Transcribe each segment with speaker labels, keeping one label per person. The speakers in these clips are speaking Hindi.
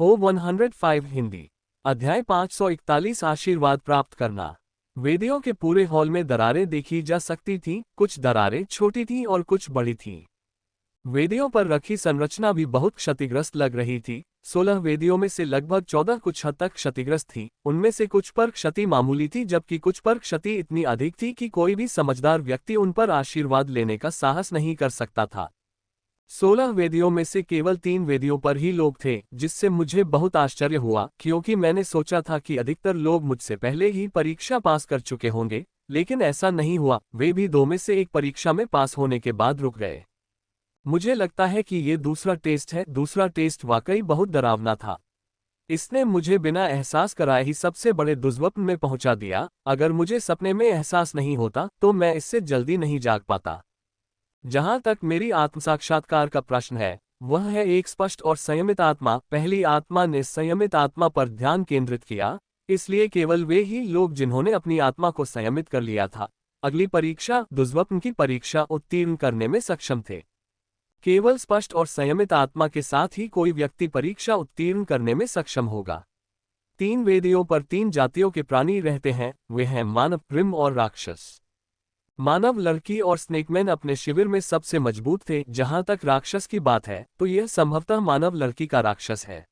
Speaker 1: O105 हिंदी। अध्याय 541 आशीर्वाद प्राप्त करना। वेदियों के पूरे हॉल में दरारें देखी जा सकती थीं, कुछ दरारें छोटी थीं और कुछ बड़ी थीं। वेदियों पर रखी संरचना भी बहुत क्षतिग्रस्त लग रही थी। 16 वेदियों में से लगभग 14 कुछ हद तक क्षतिग्रस्त थीं। उनमें से कुछ पर क्षति मामूली थी, जबकि कुछ पर क्षति इतनी अधिक थी कि कोई भी समझदार व्यक्ति उन पर आशीर्वाद लेने का साहस नहीं कर सकता था। 16 वेदियों में से केवल 3 वेदियों पर ही लोग थे, जिससे मुझे बहुत आश्चर्य हुआ, क्योंकि मैंने सोचा था कि अधिकतर लोग मुझसे पहले ही परीक्षा पास कर चुके होंगे, लेकिन ऐसा नहीं हुआ। वे भी 2 में से एक परीक्षा में पास होने के बाद रुक गए। मुझे लगता है कि ये दूसरा टेस्ट है। दूसरा टेस्ट वाकई बहुत डरावना था। इसने मुझे बिना एहसास कराए ही सबसे बड़े दुर्स्वप्न में पहुंचा दिया। अगर मुझे सपने में एहसास नहीं होता तो मैं इससे जल्दी नहीं जाग पाता। जहां तक मेरी आत्मसाक्षात्कार का प्रश्न है, वह है एक स्पष्ट और संयमित आत्मा। पहली आत्मा ने संयमित आत्मा पर ध्यान केंद्रित किया, इसलिए केवल वे ही लोग जिन्होंने अपनी आत्मा को संयमित कर लिया था, अगली परीक्षा, दुर्स्वप्न की परीक्षा, उत्तीर्ण करने में सक्षम थे। केवल स्पष्ट और संयमित आत्मा के साथ ही कोई व्यक्ति परीक्षा उत्तीर्ण करने में सक्षम होगा। 3 वेदियों पर 3 जातियों के प्राणी रहते हैं। वे हैं मानव, रिम और राक्षस। मानव लड़की और स्नेकमैन अपने शिविर में सबसे मजबूत थे। जहां तक राक्षस की बात है, तो यह संभवतः मानव लड़की का राक्षस है।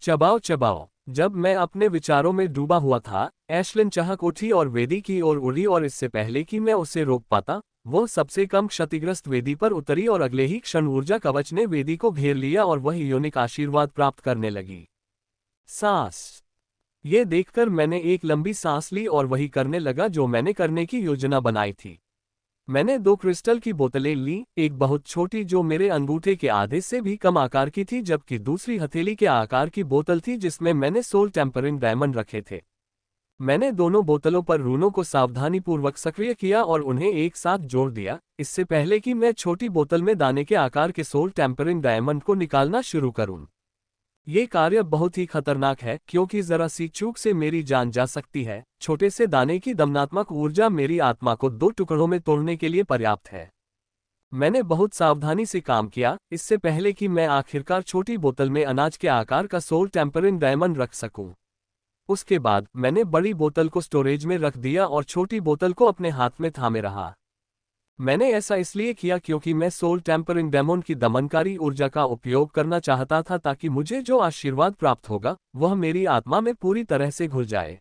Speaker 1: चबाओ चबाओ। जब मैं अपने विचारों में डूबा हुआ था, एशलिन चहक उठी और वेदी की ओर उड़ी, और इससे पहले कि मैं उसे रोक पाता, वो सबसे कम क्षतिग्रस्त वेदी पर उतरी और अगले ही क्षण ऊर्जा कवच ने वेदी को घेर लिया और वह योनिक आशीर्वाद प्राप्त करने लगी। सांस। ये देखकर मैंने एक लंबी सांस ली और वही करने लगा जो मैंने करने की योजना बनाई थी। मैंने 2 क्रिस्टल की बोतलें ली, एक बहुत छोटी जो मेरे अंगूठे के आधे से भी कम आकार की थी, जबकि दूसरी हथेली के आकार की बोतल थी जिसमें मैंने सोल टेम्परिंग डायमंड रखे थे। मैंने दोनों बोतलों पर रूनों को सावधानीपूर्वक सक्रिय किया और उन्हें एक साथ जोड़ दिया, इससे पहले कि मैं छोटी बोतल में दाने के आकार के सोल टेम्परिंग डायमंड को निकालना शुरू करूं। ये कार्य बहुत ही खतरनाक है, क्योंकि जरा सी चूक से मेरी जान जा सकती है। छोटे से दाने की दमनात्मक ऊर्जा मेरी आत्मा को 2 टुकड़ों में तोड़ने के लिए पर्याप्त है। मैंने बहुत सावधानी से काम किया, इससे पहले कि मैं आखिरकार छोटी बोतल में अनाज के आकार का सोल टेम्परिंग डायमंड रख सकूं। उसके बाद मैंने बड़ी बोतल को स्टोरेज में रख दिया और छोटी बोतल को अपने हाथ में थामे रहा। मैंने ऐसा इसलिए किया क्योंकि मैं सोल टेम्परिंग डायमंड की दमनकारी ऊर्जा का उपयोग करना चाहता था, ताकि मुझे जो आशीर्वाद प्राप्त होगा वह मेरी आत्मा में पूरी तरह से घुल जाए।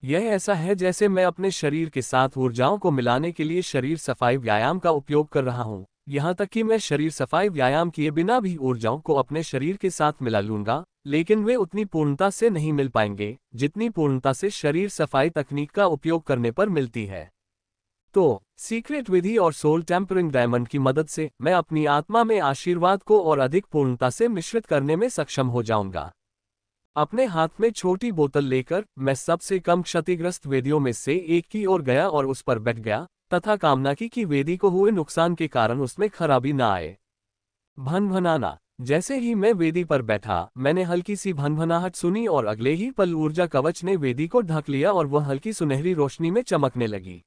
Speaker 1: यह ऐसा है जैसे मैं अपने शरीर के साथ ऊर्जाओं को मिलाने के लिए शरीर सफाई व्यायाम का उपयोग कर रहा हूं। यहां तक कि मैं शरीर सफाई व्यायाम किए बिना भी ऊर्जाओं को अपने शरीर के साथ मिला लूंगा, लेकिन वे उतनी पूर्णता से नहीं मिल पाएंगे जितनी पूर्णता से शरीर सफाई तकनीक का उपयोग करने पर मिलती है। तो सीक्रेट विधि और सोल टेम्परिंग डायमंड की मदद से मैं अपनी आत्मा में आशीर्वाद को और अधिक पूर्णता से मिश्रित करने में सक्षम हो जाऊंगा। अपने हाथ में छोटी बोतल लेकर मैं सबसे कम क्षतिग्रस्त वेदियों में से एक की ओर गया और उस पर बैठ गया, तथा कामना की कि वेदी को हुए नुकसान के कारण उसमें खराबी ना आए। भनभनाना। जैसे ही मैं वेदी पर बैठा, मैंने हल्की सी भनभनाहट सुनी और अगले ही पल ऊर्जा कवच ने वेदी को ढक लिया और वह हल्की सुनहरी रोशनी में चमकने लगी।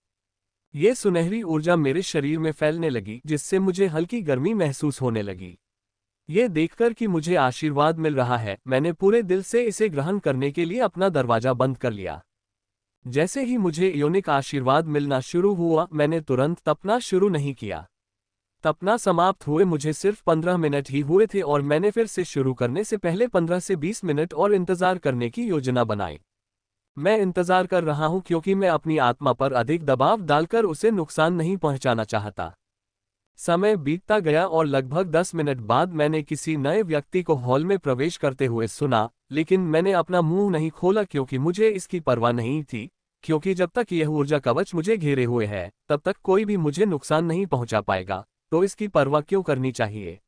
Speaker 1: ये सुनहरी ऊर्जा मेरे शरीर में फैलने लगी, जिससे मुझे हल्की गर्मी महसूस होने लगी। ये देखकर कि मुझे आशीर्वाद मिल रहा है, मैंने पूरे दिल से इसे ग्रहण करने के लिए अपना दरवाजा बंद कर लिया। जैसे ही मुझे योनिक आशीर्वाद मिलना शुरू हुआ, मैंने तुरंत तपना शुरू नहीं किया। तपना समाप्त हुए मुझे सिर्फ 15 मिनट ही हुए थे और मैंने फिर से शुरू करने से पहले 15 से 20 मिनट और इंतजार करने की योजना बनाई। मैं इंतजार कर रहा हूं क्योंकि मैं अपनी आत्मा पर अधिक दबाव डालकर उसे नुकसान नहीं पहुंचाना चाहता। समय बीतता गया और लगभग 10 मिनट बाद मैंने किसी नए व्यक्ति को हॉल में प्रवेश करते हुए सुना, लेकिन मैंने अपना मुंह नहीं खोला क्योंकि मुझे इसकी परवाह नहीं थी, क्योंकि जब तक यह ऊर्जा कवच मुझे घेरे हुए है, तब तक कोई भी मुझे नुकसान नहीं पहुंचा पाएगा, तो इसकी परवाह क्यों करनी चाहिए।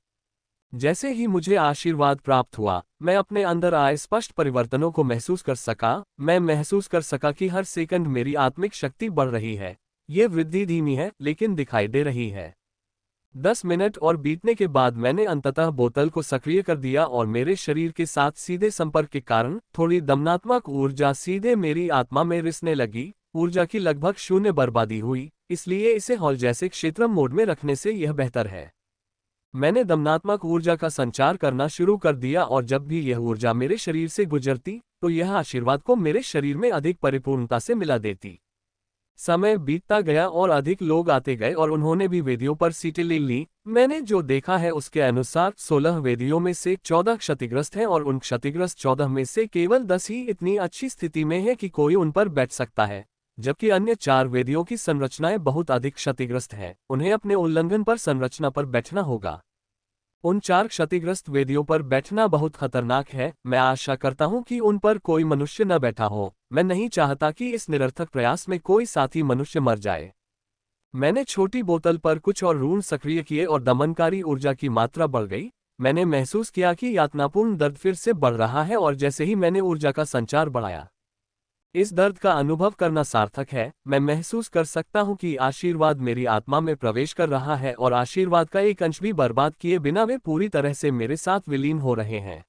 Speaker 1: जैसे ही मुझे आशीर्वाद प्राप्त हुआ, मैं अपने अंदर आए स्पष्ट परिवर्तनों को महसूस कर सका। मैं महसूस कर सका कि हर सेकंड मेरी आत्मिक शक्ति बढ़ रही है। ये वृद्धि धीमी है, लेकिन दिखाई दे रही है। 10 मिनट और बीतने के बाद मैंने अंततः बोतल को सक्रिय कर दिया और मेरे शरीर के साथ सीधे संपर्क के कारण थोड़ी दमनात्मक ऊर्जा सीधे मेरी आत्मा में रिसने लगी। ऊर्जा की लगभग शून्य बर्बादी हुई, इसलिए इसे हॉल जैसे क्षेत्र मोड में रखने से यह बेहतर है। मैंने दमनात्मक ऊर्जा का संचार करना शुरू कर दिया और जब भी यह ऊर्जा मेरे शरीर से गुजरती तो यह आशीर्वाद को मेरे शरीर में अधिक परिपूर्णता से मिला देती। समय बीतता गया और अधिक लोग आते गए और उन्होंने भी वेदियों पर सीटें ले ली। मैंने जो देखा है उसके अनुसार 16 वेदियों में से 14 क्षतिग्रस्त हैं और उन क्षतिग्रस्त 14 में से केवल 10 ही इतनी अच्छी स्थिति में है कि कोई उन पर बैठ सकता है, जबकि अन्य 4 वेदियों की संरचनाएं बहुत अधिक क्षतिग्रस्त हैं। उन्हें अपने उल्लंघन पर संरचना पर बैठना होगा। उन 4 क्षतिग्रस्त वेदियों पर बैठना बहुत खतरनाक है। मैं आशा करता हूं कि उन पर कोई मनुष्य न बैठा हो। मैं नहीं चाहता कि इस निरर्थक प्रयास में कोई साथी मनुष्य मर जाए। मैंने छोटी बोतल पर कुछ और ऋण सक्रिय किए और दमनकारी ऊर्जा की मात्रा बढ़ गई। मैंने महसूस किया कि यातनापूर्ण दर्द फिर से बढ़ रहा है और जैसे ही मैंने ऊर्जा का संचार बढ़ाया, इस दर्द का अनुभव करना सार्थक है। मैं महसूस कर सकता हूं कि आशीर्वाद मेरी आत्मा में प्रवेश कर रहा है और आशीर्वाद का एक अंश भी बर्बाद किए बिना वे पूरी तरह से मेरे साथ विलीन हो रहे हैं।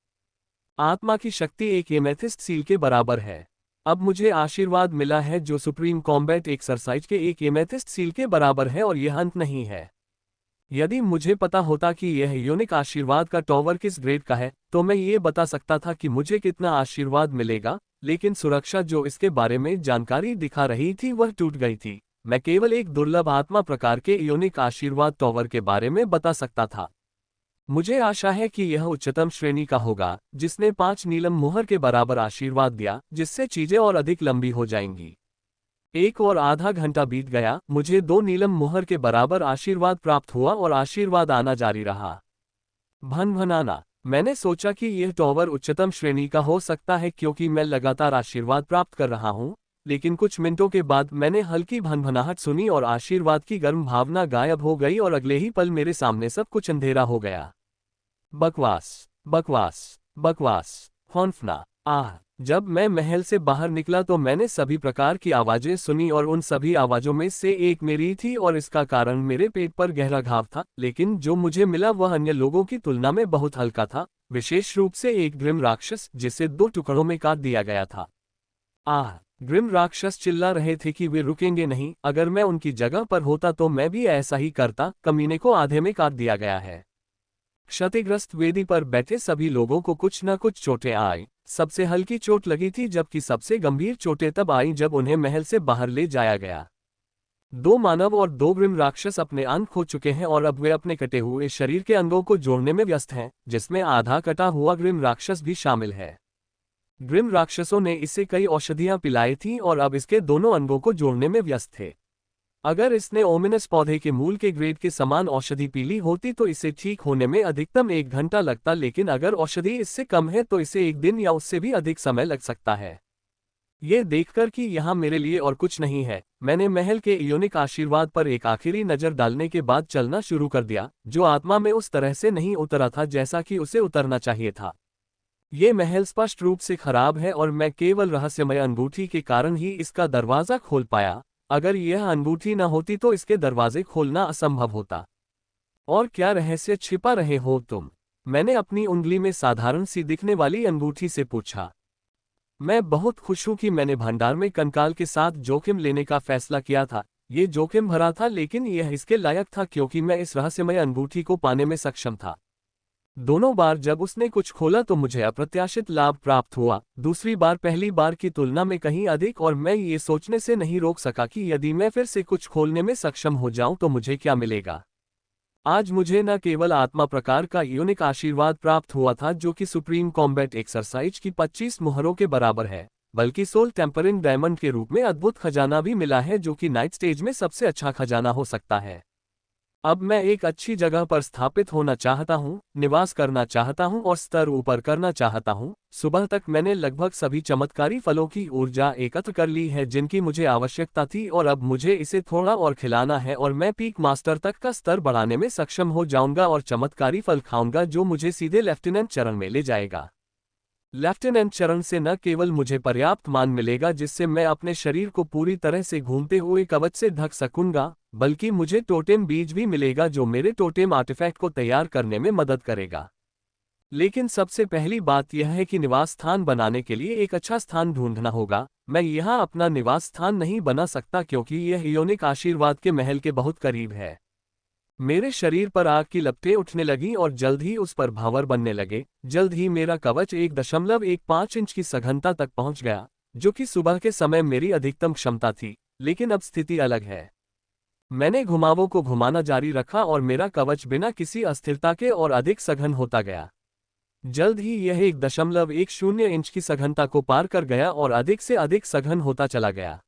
Speaker 1: आत्मा की शक्ति एक एमेथिस्ट सील के बराबर है। अब मुझे आशीर्वाद मिला है जो सुप्रीम कॉम्बैट एक्सरसाइज के एक एमेथिस्ट सील के बराबर है और यह अंत नहीं है। यदि मुझे पता होता कि यह यूनिक आशीर्वाद का टॉवर किस ग्रेड का है तो मैं ये बता सकता था कि मुझे कितना आशीर्वाद मिलेगा, लेकिन सुरक्षा जो इसके बारे में जानकारी दिखा रही थी वह टूट गई थी। मैं केवल एक दुर्लभ आत्मा प्रकार के यूनिक आशीर्वाद टॉवर के बारे में बता सकता था। मुझे आशा है कि यह उच्चतम श्रेणी का होगा, जिसने 5 नीलम मुहर के बराबर आशीर्वाद दिया, जिससे चीजें और अधिक लंबी हो जाएंगी। 1 और आधा घंटा बीत गया, मुझे 2 नीलम मुहर के बराबर आशीर्वाद प्राप्त हुआ और आशीर्वाद आना जारी रहा। भनभनाना। मैंने सोचा कि यह टॉवर उच्चतम श्रेणी का हो सकता है क्योंकि मैं लगातार आशीर्वाद प्राप्त कर रहा हूं, लेकिन कुछ मिनटों के बाद मैंने हल्की भनभनाहट सुनी और आशीर्वाद की गर्म भावना गायब हो गई और अगले ही पल मेरे सामने सब कुछ अंधेरा हो गया। बकवास, बकवास, बकवास, खौफना। जब मैं महल से बाहर निकला तो मैंने सभी प्रकार की आवाजें सुनी और उन सभी आवाजों में से एक मेरी थी और इसका कारण मेरे पेट पर गहरा घाव था, लेकिन जो मुझे मिला वह अन्य लोगों की तुलना में बहुत हल्का था, विशेष रूप से एक ग्रिम राक्षस जिसे 2 टुकड़ों में काट दिया गया था। ग्रिम राक्षस चिल्ला रहे थे कि वे रुकेंगे नहीं। अगर मैं उनकी जगह पर होता तो मैं भी ऐसा ही करता। कमीने को आधे में काट दिया गया है। क्षतिग्रस्त वेदी पर बैठे सभी लोगों को कुछ न कुछ चोटें आई। सबसे हल्की चोट लगी थी, जबकि सबसे गंभीर चोटें तब आईं जब उन्हें महल से बाहर ले जाया गया। 2 मानव और 2 ग्रिम राक्षस अपने अंग खो चुके हैं और अब वे अपने कटे हुए शरीर के अंगों को जोड़ने में व्यस्त हैं, जिसमें आधा कटा हुआ ग्रिम राक्षस भी शामिल है। ग्रिम राक्षसों ने इसे कई औषधियां पिलाई थीं और अब इसके दोनों अंगों को जोड़ने में व्यस्त थे। अगर इसने ओमिनस पौधे के मूल के ग्रेड के समान औषधि पी ली होती तो इसे ठीक होने में अधिकतम 1 घंटा लगता, लेकिन अगर औषधि इससे कम है तो इसे 1 दिन या उससे भी अधिक समय लग सकता है। ये देखकर कि यहाँ मेरे लिए और कुछ नहीं है, मैंने महल के यूनिक आशीर्वाद पर एक आखिरी नज़र डालने के बाद चलना शुरू कर दिया, जो आत्मा में उस तरह से नहीं उतरा था जैसा कि उसे उतरना चाहिए था। ये महल स्पष्ट रूप से खराब है और मैं केवल रहस्यमय अंगूठी के कारण ही इसका दरवाज़ा खोल पाया। अगर यह अंगूठी न होती तो इसके दरवाजे खोलना असंभव होता। और क्या रहस्य छिपा रहे हो तुम? मैंने अपनी उंगली में साधारण सी दिखने वाली अंगूठी से पूछा। मैं बहुत खुश हूं कि मैंने भंडार में कंकाल के साथ जोखिम लेने का फैसला किया था। ये जोखिम भरा था, लेकिन यह इसके लायक था क्योंकि मैं इस रहस्यमय अंगूठी को पाने में सक्षम था। दोनों बार जब उसने कुछ खोला तो मुझे अप्रत्याशित लाभ प्राप्त हुआ। दूसरी बार पहली बार की तुलना में कहीं अधिक, और मैं ये सोचने से नहीं रोक सका कि यदि मैं फिर से कुछ खोलने में सक्षम हो जाऊं तो मुझे क्या मिलेगा। आज मुझे न केवल आत्मा प्रकार का यूनिक आशीर्वाद प्राप्त हुआ था जो कि सुप्रीम कॉम्बैट एक्सरसाइज की 25 मुहरों के बराबर है, बल्कि सोल टेम्परिंग डायमंड के रूप में अद्भुत खजाना भी मिला है जो कि नाइट स्टेज में सबसे अच्छा खजाना हो सकता है। अब मैं एक अच्छी जगह पर स्थापित होना चाहता हूं, निवास करना चाहता हूं और स्तर ऊपर करना चाहता हूं। सुबह तक मैंने लगभग सभी चमत्कारी फलों की ऊर्जा एकत्र कर ली है जिनकी मुझे आवश्यकता थी, और अब मुझे इसे थोड़ा और खिलाना है और मैं पीक मास्टर तक का स्तर बढ़ाने में सक्षम हो जाऊंगा और चमत्कारी फल खाऊंगा जो मुझे सीधे लेफ्टिनेंट चरण में ले जाएगा। लेफ्टिनेंट चरण से न केवल मुझे पर्याप्त मान मिलेगा जिससे मैं अपने शरीर को पूरी तरह से घूमते हुए कवच से ढक सकूंगा, बल्कि मुझे टोटेम बीज भी मिलेगा जो मेरे टोटेम आर्टिफैक्ट को तैयार करने में मदद करेगा। लेकिन सबसे पहली बात यह है कि निवास स्थान बनाने के लिए एक अच्छा स्थान ढूंढना होगा। मैं यहाँ अपना निवास स्थान नहीं बना सकता क्योंकि यह योनिक आशीर्वाद के महल के बहुत करीब है। मेरे शरीर पर आग की लपटें उठने लगीं और जल्द ही उस पर भावर बनने लगे। जल्द ही मेरा कवच 1.15 इंच की सघनता तक पहुंच गया, जो कि सुबह के समय मेरी अधिकतम क्षमता थी, लेकिन अब स्थिति अलग है। मैंने घुमावों को घुमाना जारी रखा और मेरा कवच बिना किसी अस्थिरता के और अधिक सघन होता गया। जल्द ही यह 1.10 इंच की सघनता को पार कर गया और अधिक से अधिक सघन होता चला गया।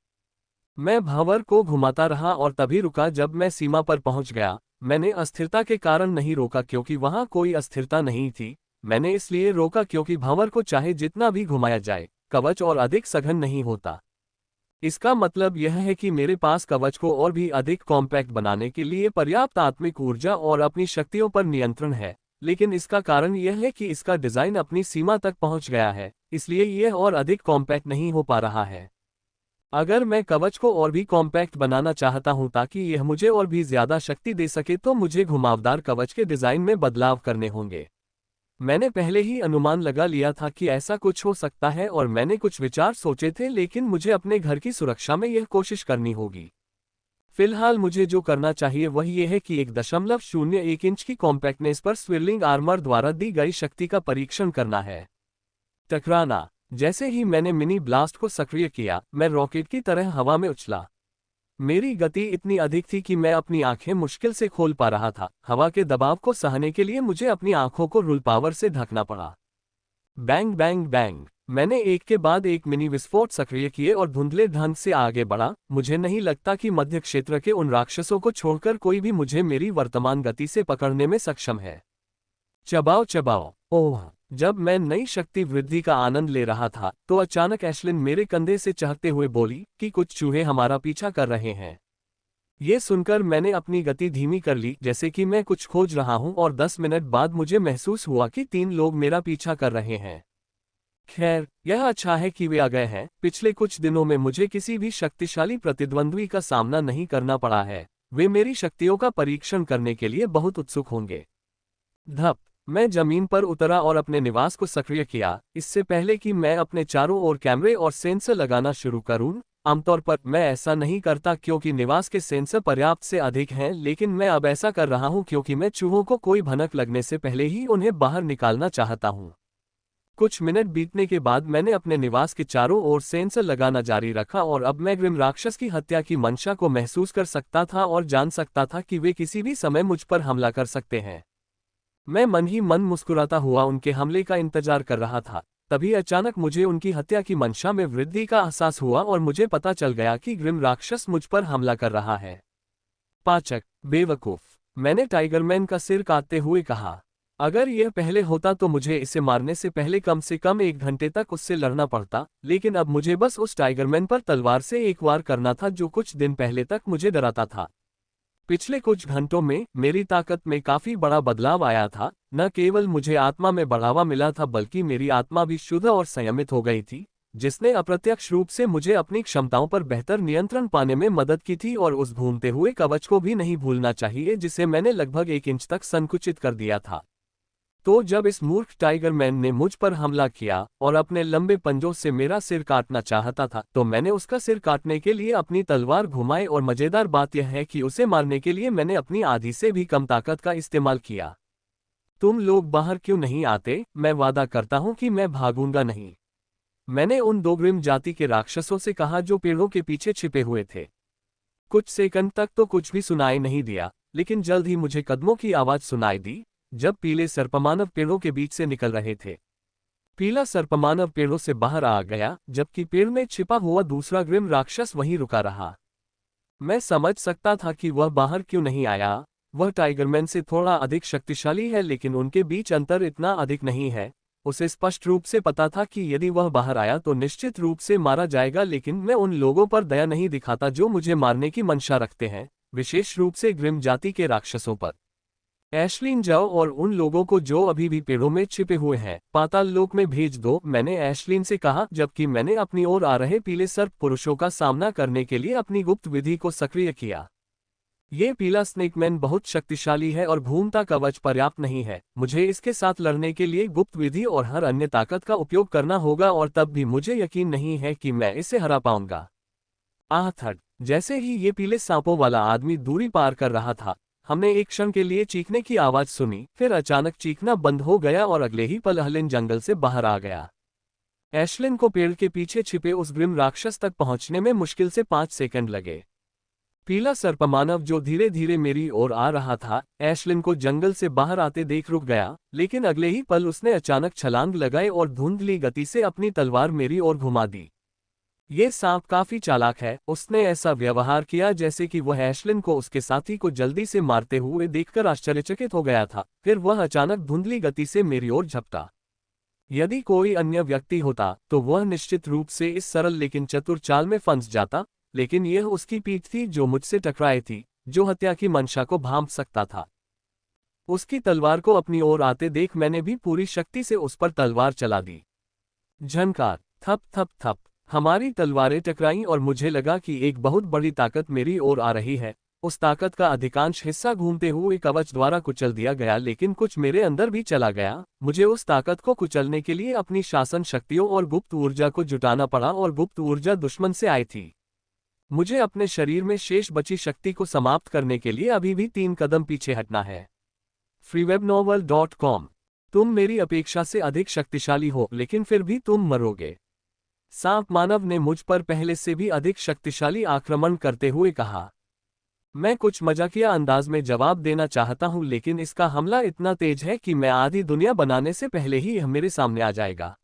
Speaker 1: मैं भावर को घुमाता रहा और तभी रुका जब मैं सीमा पर पहुंच गया। मैंने अस्थिरता के कारण नहीं रोका क्योंकि वहां कोई अस्थिरता नहीं थी। मैंने इसलिए रोका क्योंकि भावर को चाहे जितना भी घुमाया जाए, कवच और अधिक सघन नहीं होता। इसका मतलब यह है कि मेरे पास कवच को और भी अधिक कॉम्पैक्ट बनाने के लिए पर्याप्त आत्मिक ऊर्जा और अपनी शक्तियों पर नियंत्रण है, लेकिन इसका कारण यह है कि इसका डिजाइन अपनी सीमा तक पहुंच गया है, इसलिए यह और अधिक कॉम्पैक्ट नहीं हो पा रहा है। अगर मैं कवच को और भी कॉम्पैक्ट बनाना चाहता हूं ताकि यह मुझे और भी ज्यादा शक्ति दे सके, तो मुझे घुमावदार कवच के डिजाइन में बदलाव करने होंगे। मैंने पहले ही अनुमान लगा लिया था कि ऐसा कुछ हो सकता है और मैंने कुछ विचार सोचे थे, लेकिन मुझे अपने घर की सुरक्षा में यह कोशिश करनी होगी। फिलहाल मुझे जो करना चाहिए वह यह है कि 1.01 इंच की कॉम्पैक्टनेस पर स्विर्लिंग आर्मर द्वारा दी गई शक्ति का परीक्षण करना है। टकराना। जैसे ही मैंने मिनी ब्लास्ट को सक्रिय किया, मैं रॉकेट की तरह हवा में उछला। मेरी गति इतनी अधिक थी कि मैं अपनी आंखें मुश्किल से खोल पा रहा था। हवा के दबाव को सहने के लिए मुझे अपनी आंखों को रुल पावर से ढकना पड़ा। Bang bang bang. मैंने एक के बाद एक मिनी विस्फोट सक्रिय किए और धुंधले ढंग से आगे बढ़ा। मुझे नहीं लगता कि मध्य क्षेत्र के उन राक्षसों को छोड़कर कोई भी मुझे मेरी वर्तमान गति से पकड़ने में सक्षम है। चबाओ चबाओ। ओह। जब मैं नई शक्ति वृद्धि का आनंद ले रहा था, तो अचानक एशलिन मेरे कंधे से चहकते हुए बोली कि कुछ चूहे हमारा पीछा कर रहे हैं। ये सुनकर मैंने अपनी गति धीमी कर ली, जैसे कि मैं कुछ खोज रहा हूं, और 10 मिनट बाद मुझे महसूस हुआ कि 3 लोग मेरा पीछा कर रहे हैं। खैर, यह अच्छा है कि वे आ गए हैं। पिछले कुछ दिनों में मुझे किसी भी शक्तिशाली प्रतिद्वंद्वी का सामना नहीं करना पड़ा है। वे मेरी शक्तियों का परीक्षण करने के लिए बहुत उत्सुक होंगे। धप। मैं जमीन पर उतरा और अपने निवास को सक्रिय किया। इससे पहले कि मैं अपने चारों ओर कैमरे और सेंसर लगाना शुरू करूं, आमतौर पर मैं ऐसा नहीं करता क्योंकि निवास के सेंसर पर्याप्त से अधिक हैं, लेकिन मैं अब ऐसा कर रहा हूं क्योंकि मैं चूहों को कोई भनक लगने से पहले ही उन्हें बाहर निकालना चाहता हूं। कुछ मिनट बीतने के बाद मैंने अपने निवास के चारों ओर सेंसर लगाना जारी रखा और अब मैं ग्रिम राक्षस की हत्या की मंशा को महसूस कर सकता था और जान सकता था कि वे किसी भी समय मुझ पर हमला कर सकते हैं। मैं मन ही मन मुस्कुराता हुआ उनके हमले का इंतजार कर रहा था। तभी अचानक मुझे उनकी हत्या की मंशा में वृद्धि का एहसास हुआ और मुझे पता चल गया कि ग्रिम राक्षस मुझ पर हमला कर रहा है। पाचक। बेवकूफ। मैंने टाइगरमैन का सिर काटते हुए कहा। अगर यह पहले होता तो मुझे इसे मारने से पहले कम से कम 1 घंटे तक उससे लड़ना पड़ता, लेकिन अब मुझे बस उस टाइगरमैन पर तलवार से एक वार करना था जो कुछ दिन पहले तक मुझे डराता था। पिछले कुछ घंटों में मेरी ताकत में काफी बड़ा बदलाव आया था। न केवल मुझे आत्मा में बढ़ावा मिला था, बल्कि मेरी आत्मा भी शुद्ध और संयमित हो गई थी, जिसने अप्रत्यक्ष रूप से मुझे अपनी क्षमताओं पर बेहतर नियंत्रण पाने में मदद की थी। और उस घूमते हुए कवच को भी नहीं भूलना चाहिए, जिसे मैंने लगभग 1 इंच तक संकुचित कर दिया था। तो जब इस मूर्ख टाइगरमैन ने मुझ पर हमला किया और अपने लंबे पंजों से मेरा सिर काटना चाहता था, तो मैंने उसका सिर काटने के लिए अपनी तलवार घुमाई। और मजेदार बात यह है कि उसे मारने के लिए मैंने अपनी आधी से भी कम ताकत का इस्तेमाल किया। तुम लोग बाहर क्यों नहीं आते? मैं वादा करता हूं कि मैं भागूंगा नहीं। मैंने उन 2 ग्रिम जाति के राक्षसों से कहा जो पेड़ों के पीछे छिपे हुए थे। कुछ सेकंड तक तो कुछ भी सुनाई नहीं दिया, लेकिन जल्द ही मुझे कदमों की आवाज सुनाई दी, जब पीले सर्पमानव पेड़ों के बीच से निकल रहे थे। पीला सर्पमानव पेड़ों से बाहर आ गया, जबकि पेड़ में छिपा हुआ दूसरा ग्रिम राक्षस वहीं रुका रहा। मैं समझ सकता था कि वह बाहर क्यों नहीं आया। वह टाइगरमैन से थोड़ा अधिक शक्तिशाली है, लेकिन उनके बीच अंतर इतना अधिक नहीं है। उसे स्पष्ट रूप से पता था कि यदि वह बाहर आया तो निश्चित रूप से मारा जाएगा, लेकिन मैं उन लोगों पर दया नहीं दिखाता जो मुझे मारने की मंशा रखते हैं, विशेष रूप से ग्रिम जाति के राक्षसों पर। एशलिन, जाओ और उन लोगों को जो अभी भी पेड़ों में छिपे हुए हैं, पाताल लोक में भेज दो, मैंने एशलिन से कहा, जबकि मैंने अपनी ओर आ रहे पीले सर्प पुरुषों का सामना करने के लिए अपनी गुप्त विधि को सक्रिय किया। ये पीला स्नेकमैन बहुत शक्तिशाली है और घूमता कवच पर्याप्त नहीं है। मुझे इसके साथ लड़ने के लिए गुप्त विधि और हर अन्य ताकत का उपयोग करना होगा, और तब भी मुझे यकीन नहीं है कि मैं इसे हरा पाऊंगा। आह थट। जैसे ही ये पीले सांपों वाला आदमी दूरी पार कर रहा था, हमने एक क्षण के लिए चीखने की आवाज सुनी, फिर अचानक चीखना बंद हो गया और अगले ही पल एशलिन जंगल से बाहर आ गया। एशलिन को पेड़ के पीछे छिपे उस ग्रिम राक्षस तक पहुंचने में मुश्किल से 5 सेकंड लगे। पीला सर्पमानव जो धीरे धीरे मेरी ओर आ रहा था, एशलिन को जंगल से बाहर आते देख रुक गया, लेकिन अगले ही पल उसने अचानक छलांग लगाई और धुंधली गति से अपनी तलवार मेरी ओर घुमा दी। ये सांप काफी चालाक है, उसने ऐसा व्यवहार किया जैसे कि वह एशलिन को उसके साथी को जल्दी से मारते हुए देखकर आश्चर्यचकित हो गया था। फिर वह अचानक धुंधली गति से मेरी ओर झपटा। यदि कोई अन्य व्यक्ति होता तो वह निश्चित रूप से इस सरल लेकिन चतुर चाल में फंस जाता, लेकिन यह उसकी पीठ थी जो मुझसे टकराई थी, जो हत्या की मंशा को भांप सकता था। उसकी तलवार को अपनी ओर आते देख मैंने भी पूरी शक्ति से उस पर तलवार चला दी। झनकार, थप थप थप, हमारी तलवारें टकराईं और मुझे लगा कि एक बहुत बड़ी ताकत मेरी ओर आ रही है। उस ताकत का अधिकांश हिस्सा घूमते हुए कवच द्वारा कुचल दिया गया, लेकिन कुछ मेरे अंदर भी चला गया। मुझे उस ताकत को कुचलने के लिए अपनी शासन शक्तियों और गुप्त ऊर्जा को जुटाना पड़ा और गुप्त ऊर्जा दुश्मन से आई थी। मुझे अपने शरीर में शेष बची शक्ति को समाप्त करने के लिए अभी भी 3 कदम पीछे हटना है। freewebnovel.com। तुम मेरी अपेक्षा से अधिक शक्तिशाली हो, लेकिन फिर भी तुम मरोगे। सांप मानव ने मुझ पर पहले से भी अधिक शक्तिशाली आक्रमण करते हुए कहा। मैं कुछ मजाकिया अंदाज में जवाब देना चाहता हूं, लेकिन इसका हमला इतना तेज है कि मैं आधी दुनिया बनाने से पहले ही यह मेरे सामने आ जाएगा।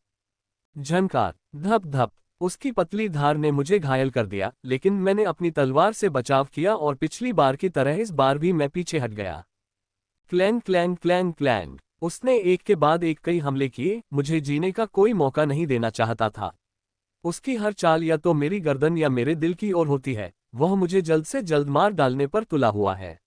Speaker 1: झनकार, धप धप, उसकी पतली धार ने मुझे घायल कर दिया, लेकिन मैंने अपनी तलवार से बचाव किया और पिछली बार की तरह इस बार भी मैं पीछे हट गया। क्लैंग क्लैंग क्लैंग क्लैंग, उसने एक के बाद एक कई हमले किए, मुझे जीने का कोई मौका नहीं देना चाहता था। उसकी हर चाल या तो मेरी गर्दन या मेरे दिल की ओर होती है, वह मुझे जल्द से जल्द मार डालने पर तुला हुआ है।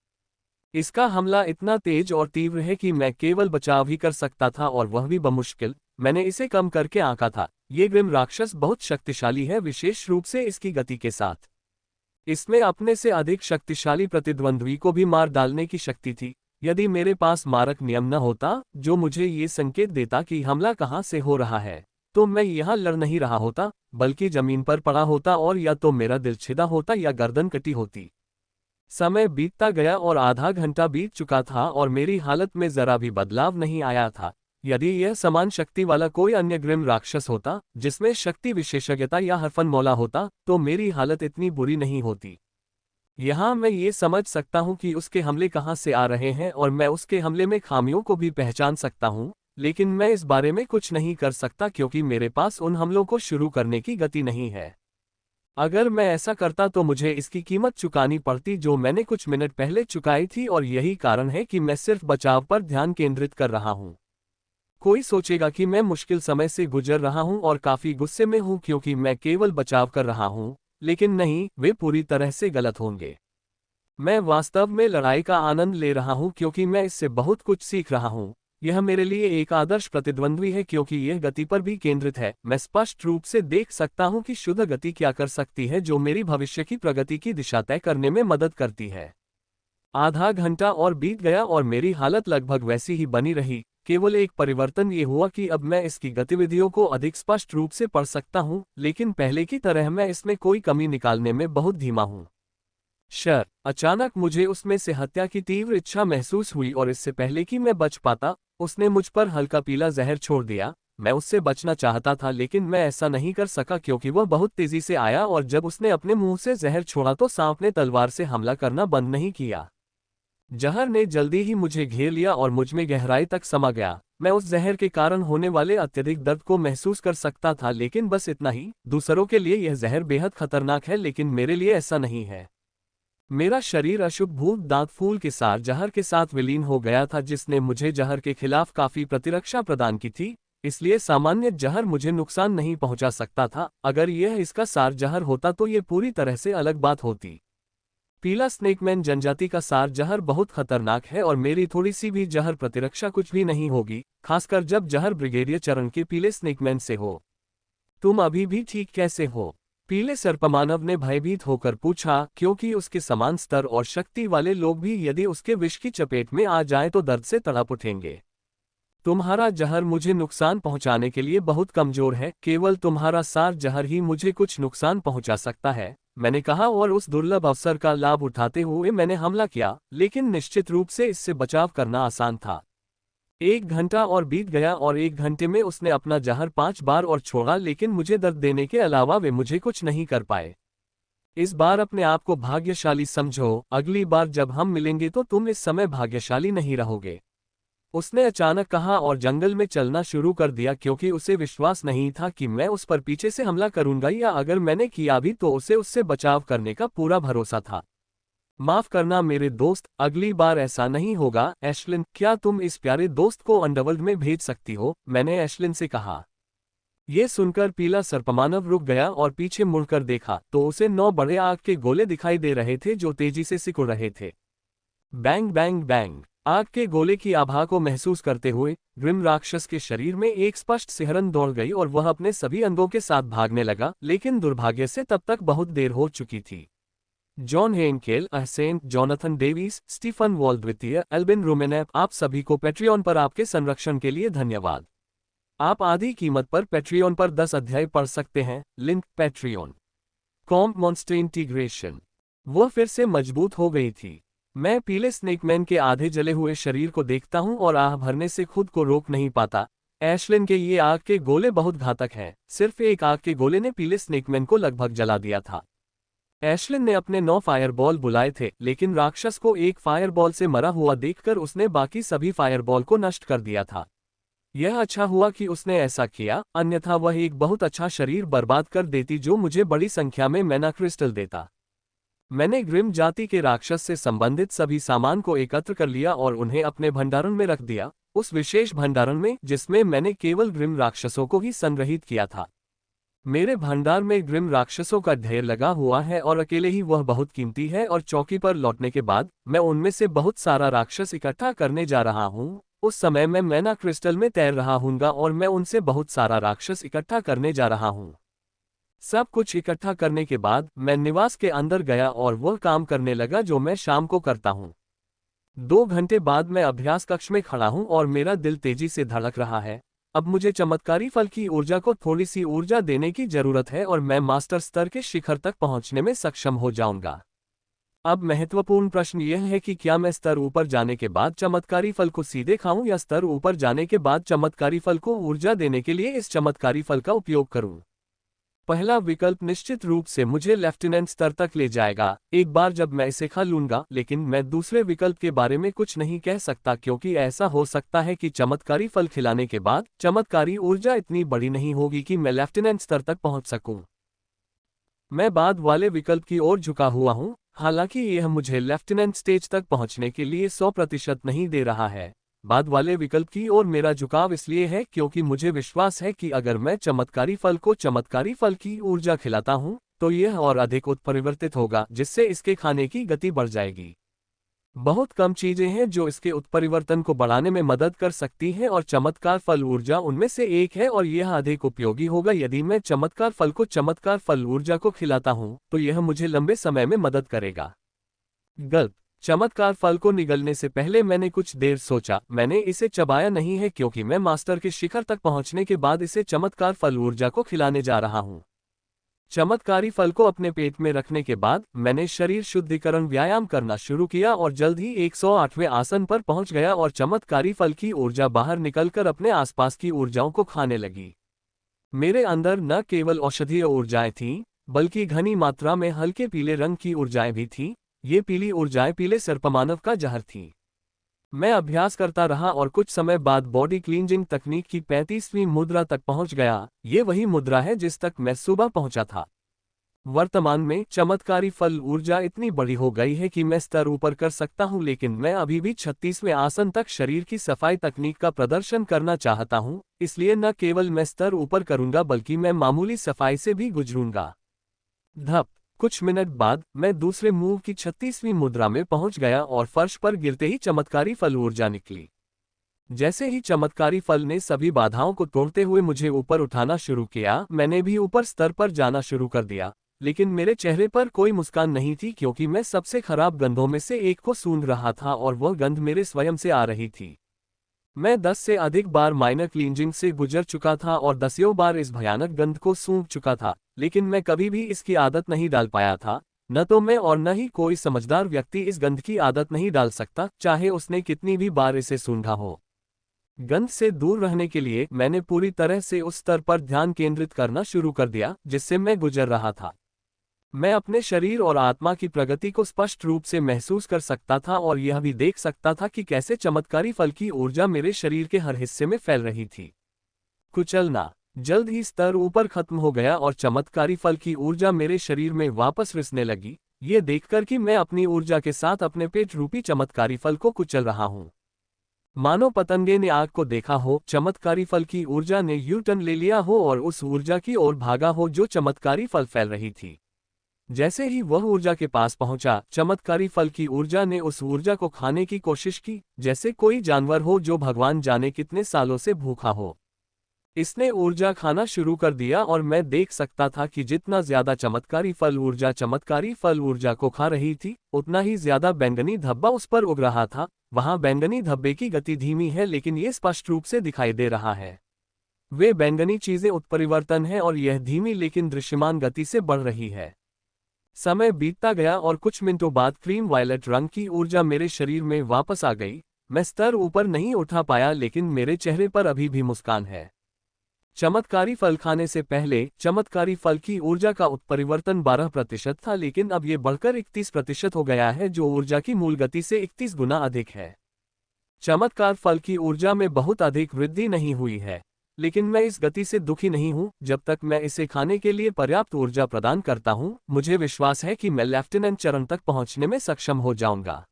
Speaker 1: इसका हमला इतना तेज और तीव्र है कि मैं केवल बचाव ही कर सकता था, और वह भी बमुश्किल। मैंने इसे कम करके आंका था। ये ग्रिम राक्षस बहुत शक्तिशाली है, विशेष रूप से इसकी गति के साथ। इसमें अपने से अधिक शक्तिशाली प्रतिद्वंद्वी को भी मार डालने की शक्ति थी। यदि मेरे पास मारक नियम न होता जो मुझे ये संकेत देता कि हमला कहाँ से हो रहा है, तो मैं यहाँ लड़ नहीं रहा होता, बल्कि जमीन पर पड़ा होता और या तो मेरा दिल छिदा होता या गर्दन कटी होती। समय बीतता गया और आधा घंटा बीत चुका था और मेरी हालत में जरा भी बदलाव नहीं आया था। यदि यह समान शक्ति वाला कोई अन्य ग्रिम राक्षस होता, जिसमें शक्ति विशेषज्ञता या हरफनमौला होता, तो मेरी हालत इतनी बुरी नहीं होती। यहाँ मैं ये समझ सकता हूँ कि उसके हमले कहाँ से आ रहे हैं और मैं उसके हमले में खामियों को भी पहचान सकता हूँ, लेकिन मैं इस बारे में कुछ नहीं कर सकता क्योंकि मेरे पास उन हमलों को शुरू करने की गति नहीं है। अगर मैं ऐसा करता तो मुझे इसकी कीमत चुकानी पड़ती जो मैंने कुछ मिनट पहले चुकाई थी, और यही कारण है कि मैं सिर्फ बचाव पर ध्यान केंद्रित कर रहा हूँ। कोई सोचेगा कि मैं मुश्किल समय से गुजर रहा हूँ और काफी गुस्से में हूँ क्योंकि मैं केवल बचाव कर रहा हूँ, लेकिन नहीं, वे पूरी तरह से गलत होंगे। मैं वास्तव में लड़ाई का आनंद ले रहा हूँ क्योंकि मैं इससे बहुत कुछ सीख रहा हूँ। यह मेरे लिए एक आदर्श प्रतिद्वंद्वी है क्योंकि यह गति पर भी केंद्रित है। मैं स्पष्ट रूप से देख सकता हूं कि शुद्ध गति क्या कर सकती है, जो मेरी भविष्य की प्रगति की दिशा तय करने में मदद करती है। आधा घंटा और बीत गया और मेरी हालत लगभग वैसी ही बनी रही। केवल एक परिवर्तन ये हुआ कि अब मैं इसकी गतिविधियों को अधिक स्पष्ट रूप से पढ़ सकता हूं, लेकिन पहले की तरह मैं इसमें कोई कमी निकालने में बहुत धीमा हूं। अचानक मुझे उसमें से हत्या की तीव्र इच्छा महसूस हुई और इससे पहले कि मैं बच पाता, उसने मुझ पर हल्का पीला जहर छोड़ दिया। मैं उससे बचना चाहता था, लेकिन मैं ऐसा नहीं कर सका क्योंकि वह बहुत तेजी से आया और जब उसने अपने मुंह से जहर छोड़ा तो सांप ने तलवार से हमला करना बंद नहीं किया। जहर ने जल्दी ही मुझे घेर लिया और मुझ में गहराई तक समा गया। मैं उस जहर के कारण होने वाले अत्यधिक दर्द को महसूस कर सकता था, लेकिन बस इतना ही। दूसरों के लिए यह जहर बेहद खतरनाक है, लेकिन मेरे लिए ऐसा नहीं है। मेरा शरीर अशुभ भूत दांत फूल के सार जहर के साथ विलीन हो गया था, जिसने मुझे जहर के खिलाफ काफी प्रतिरक्षा प्रदान की थी, इसलिए सामान्य जहर मुझे नुकसान नहीं पहुंचा सकता था। अगर यह इसका सार जहर होता तो यह पूरी तरह से अलग बात होती। पीला स्नेकमैन जनजाति का सार जहर बहुत खतरनाक है और मेरी थोड़ी सी भी जहर प्रतिरक्षा कुछ भी नहीं होगी, खासकर जब जहर ब्रिगेडियर चरण के पीले स्नेकमैन से हो। तुम अभी भी ठीक कैसे हो? पीले सर्पमानव ने भयभीत होकर पूछा, क्योंकि उसके समान स्तर और शक्ति वाले लोग भी यदि उसके विष की चपेट में आ जाएं तो दर्द से तड़प उठेंगे। तुम्हारा जहर मुझे नुकसान पहुंचाने के लिए बहुत कमजोर है, केवल तुम्हारा सार जहर ही मुझे कुछ नुकसान पहुंचा सकता है, मैंने कहा, और उस दुर्लभ अवसर का लाभ उठाते हुए मैंने हमला किया, लेकिन निश्चित रूप से इससे बचाव करना आसान था। 1 घंटा और बीत गया और 1 घंटे में उसने अपना जहर 5 बार और छोड़ा, लेकिन मुझे दर्द देने के अलावा वे मुझे कुछ नहीं कर पाए। इस बार अपने आप को भाग्यशाली समझो, अगली बार जब हम मिलेंगे तो तुम इस समय भाग्यशाली नहीं रहोगे, उसने अचानक कहा और जंगल में चलना शुरू कर दिया, क्योंकि उसे विश्वास नहीं था कि मैं उस पर पीछे से हमला करूंगा, या अगर मैंने किया भी तो उसे उससे बचाव करने का पूरा भरोसा था। माफ करना मेरे दोस्त, अगली बार ऐसा नहीं होगा। एशलिन, क्या तुम इस प्यारे दोस्त को अंडरवर्ल्ड में भेज सकती हो? मैंने एशलिन से कहा। यह सुनकर पीला सर्पमानव रुक गया और पीछे मुड़कर देखा तो उसे 9 बड़े आग के गोले दिखाई दे रहे थे जो तेजी से सिकुड़ रहे थे। Bang bang bang. आग के गोले की आभा को महसूस करते हुए ग्रिम राक्षस के शरीर में एक स्पष्ट सिहरन दौड़ गई और वह अपने सभी अंगों के साथ भागने लगा, लेकिन दुर्भाग्य से तब तक बहुत देर हो चुकी थी। John Henkel, Ahsen, Jonathan Davis, Stephen Wall द्वितीय, एल्बिन रोमेनेव, आप सभी को पैट्रियन पर आपके संरक्षण के लिए धन्यवाद। आप आधी कीमत पर पैट्रियन पर 10 अध्याय पढ़ सकते हैं। Link Patreon com monster integration. वह फिर से मजबूत हो गई थी। मैं पीले स्नेकमैन के आधे जले हुए शरीर को देखता हूं और आह भरने से खुद को रोक नहीं पाता। एशलिन के ये आग के गोले बहुत घातक हैं। सिर्फ एक आग के गोले ने पीले स्नेकमैन को लगभग जला दिया था। एशलिन ने अपने 9 फायरबॉल बुलाए थे, लेकिन राक्षस को एक फायरबॉल से मरा हुआ देखकर उसने बाकी सभी फायरबॉल को नष्ट कर दिया था। यह अच्छा हुआ कि उसने ऐसा किया, अन्यथा वह एक बहुत अच्छा शरीर बर्बाद कर देती जो मुझे बड़ी संख्या में मैना क्रिस्टल देता। मैंने ग्रिम जाति के राक्षस से संबंधित सभी सामान को एकत्र कर लिया और उन्हें अपने भंडारण में रख दिया, उस विशेष भंडारण में जिसमें मैंने केवल ग्रिम राक्षसों को ही संग्रहित किया था। मेरे भंडार में ग्रिम राक्षसों का ढेर लगा हुआ है और अकेले ही वह बहुत कीमती है, और चौकी पर लौटने के बाद मैं उनमें से बहुत सारा राक्षस इकट्ठा करने जा रहा हूँ। उस समय मैं मैना क्रिस्टल में तैर रहा हूँगा और मैं उनसे बहुत सारा राक्षस इकट्ठा करने जा रहा हूँ। सब कुछ इकट्ठा करने के बाद मैं निवास के अंदर गया और वह काम करने लगा जो मैं शाम को करता हूँ। 2 घंटे बाद मैं अभ्यास कक्ष में खड़ा हूँ और मेरा दिल तेजी से धड़क रहा है। अब मुझे चमत्कारी फल की ऊर्जा को थोड़ी सी ऊर्जा देने की जरूरत है और मैं मास्टर स्तर के शिखर तक पहुंचने में सक्षम हो जाऊंगा। अब महत्वपूर्ण प्रश्न यह है कि क्या मैं स्तर ऊपर जाने के बाद चमत्कारी फल को सीधे खाऊं या स्तर ऊपर जाने के बाद चमत्कारी फल को ऊर्जा देने के लिए इस चमत्कारी फल का उपयोग करूं। पहला विकल्प निश्चित रूप से मुझे लेफ्टिनेंट स्तर तक ले जाएगा एक बार जब मैं इसे खा लूंगा, लेकिन मैं दूसरे विकल्प के बारे में कुछ नहीं कह सकता क्योंकि ऐसा हो सकता है कि चमत्कारी फल खिलाने के बाद चमत्कारी ऊर्जा इतनी बड़ी नहीं होगी कि मैं लेफ्टिनेंट स्तर तक पहुंच सकूं। मैं बाद वाले विकल्प की ओर झुका हुआ हूं, हालांकि यह मुझे लेफ्टिनेंट स्टेज तक पहुंचने के लिए 100% नहीं दे रहा है। बाद वाले विकल्प की ओर मेरा झुकाव इसलिए है क्योंकि मुझे विश्वास है कि अगर मैं चमत्कारी फल को चमत्कारी फल की ऊर्जा खिलाता हूं तो यह और अधिक उत्परिवर्तित होगा, जिससे इसके खाने की गति बढ़ जाएगी। बहुत कम चीजें हैं जो इसके उत्परिवर्तन को बढ़ाने में मदद कर सकती हैं और चमत्कार फल ऊर्जा उनमें से एक है, और यह अधिक उपयोगी होगा यदि मैं चमत्कार फल को चमत्कार फल ऊर्जा को खिलाता हूं तो यह मुझे लंबे समय में मदद करेगा। गल्प। चमत्कार फल को निगलने से पहले मैंने कुछ देर सोचा। मैंने इसे चबाया नहीं है क्योंकि मैं मास्टर के शिखर तक पहुंचने के बाद इसे चमत्कार फल ऊर्जा को खिलाने जा रहा हूं। चमत्कारी फल को अपने पेट में रखने के बाद मैंने शरीर शुद्धिकरण व्यायाम करना शुरू किया और जल्द ही 108वें आसन पर पहुंच गया और चमत्कारी फल की ऊर्जा बाहर निकलकर अपने आसपास की ऊर्जाओं को खाने लगी। मेरे अंदर न केवल औषधीय ऊर्जाएं थीं, बल्कि घनी मात्रा में हल्के पीले रंग की ऊर्जाएं भी थीं। ये पीली ऊर्जाएं पीले सर्पमानव का जहर थीं। मैं अभ्यास करता रहा और कुछ समय बाद बॉडी क्लींजिंग तकनीक की 35वीं मुद्रा तक पहुंच गया। ये वही मुद्रा है जिस तक मैं सुबह पहुंचा था। वर्तमान में चमत्कारी फल ऊर्जा इतनी बड़ी हो गई है कि मैं स्तर ऊपर कर सकता हूं, लेकिन मैं अभी भी 36वें आसन तक शरीर की सफाई तकनीक का प्रदर्शन करना चाहता हूं। इसलिए न केवल मैं स्तर ऊपर करूंगा बल्कि मैं मामूली सफाई से भी गुजरूंगा। धप। कुछ मिनट बाद मैं दूसरे मूव की 36वीं मुद्रा में पहुंच गया और फर्श पर गिरते ही चमत्कारी फल ऊर्जा निकली। जैसे ही चमत्कारी फल ने सभी बाधाओं को तोड़ते हुए मुझे ऊपर उठाना शुरू किया, मैंने भी ऊपर स्तर पर जाना शुरू कर दिया, लेकिन मेरे चेहरे पर कोई मुस्कान नहीं थी क्योंकि मैं सबसे खराब गंधों में से एक को सूंघ रहा था और वह गंध मेरे स्वयं से आ रही थी। मैं 10 से अधिक बार माइनर क्लींजिंग से गुजर चुका था और दसियों बार इस भयानक गंध को सूंघ चुका था, लेकिन मैं कभी भी इसकी आदत नहीं डाल पाया था। न तो मैं और न ही कोई समझदार व्यक्ति इस गंध की आदत नहीं डाल सकता, चाहे उसने कितनी भी बार इसे सूंघा हो। गंध से दूर रहने के लिए मैंने पूरी तरह से उस स्तर पर ध्यान केंद्रित करना शुरू कर दिया जिससे मैं गुजर रहा था। मैं अपने शरीर और आत्मा की प्रगति को स्पष्ट रूप से महसूस कर सकता था और यह भी देख सकता था कि कैसे चमत्कारी फल की ऊर्जा मेरे शरीर के हर हिस्से में फैल रही थी। कुचलना। जल्द ही स्तर ऊपर खत्म हो गया और चमत्कारी फल की ऊर्जा मेरे शरीर में वापस रिसने लगी, ये देखकर कि मैं अपनी ऊर्जा के साथ अपने पेट रूपी चमत्कारी फल को कुचल रहा हूँ। मानो पतंगे ने आग को देखा हो, चमत्कारी फल की ऊर्जा ने यू टर्न ले लिया हो और उस ऊर्जा की ओर भागा हो जो चमत्कारी फल फैल रही थी। जैसे ही वह ऊर्जा के पास पहुंचा, चमत्कारी फल की ऊर्जा ने उस ऊर्जा को खाने की कोशिश की, जैसे कोई जानवर हो जो भगवान जाने कितने सालों से भूखा हो। इसने ऊर्जा खाना शुरू कर दिया और मैं देख सकता था कि जितना ज्यादा चमत्कारी फल ऊर्जा को खा रही थी, उतना ही ज्यादा बैंगनी धब्बा उस पर उग रहा था। वहां बैंगनी धब्बे की गति धीमी है, लेकिन ये स्पष्ट रूप से दिखाई दे रहा है। वे बैंगनी चीजें उत्परिवर्तन है और यह धीमी लेकिन दृश्यमान गति से बढ़ रही है। समय बीतता गया और कुछ मिनटों बाद क्रीम वायलेट रंग की ऊर्जा मेरे शरीर में वापस आ गई। मैं स्तर ऊपर नहीं उठा पाया, लेकिन मेरे चेहरे पर अभी भी मुस्कान है। चमत्कारी फल खाने से पहले चमत्कारी फल की ऊर्जा का उत्परिवर्तन 12% था, लेकिन अब यह बढ़कर 31% हो गया है, जो ऊर्जा की मूल गति से 31 गुना अधिक है। चमत्कार फल की ऊर्जा में बहुत अधिक वृद्धि नहीं हुई है, लेकिन मैं इस गति से दुखी नहीं हूं। जब तक मैं इसे खाने के लिए पर्याप्त ऊर्जा प्रदान करता हूं, मुझे विश्वास है कि मैं लेफ्टिनेंट चरण तक पहुंचने में सक्षम हो जाऊंगा।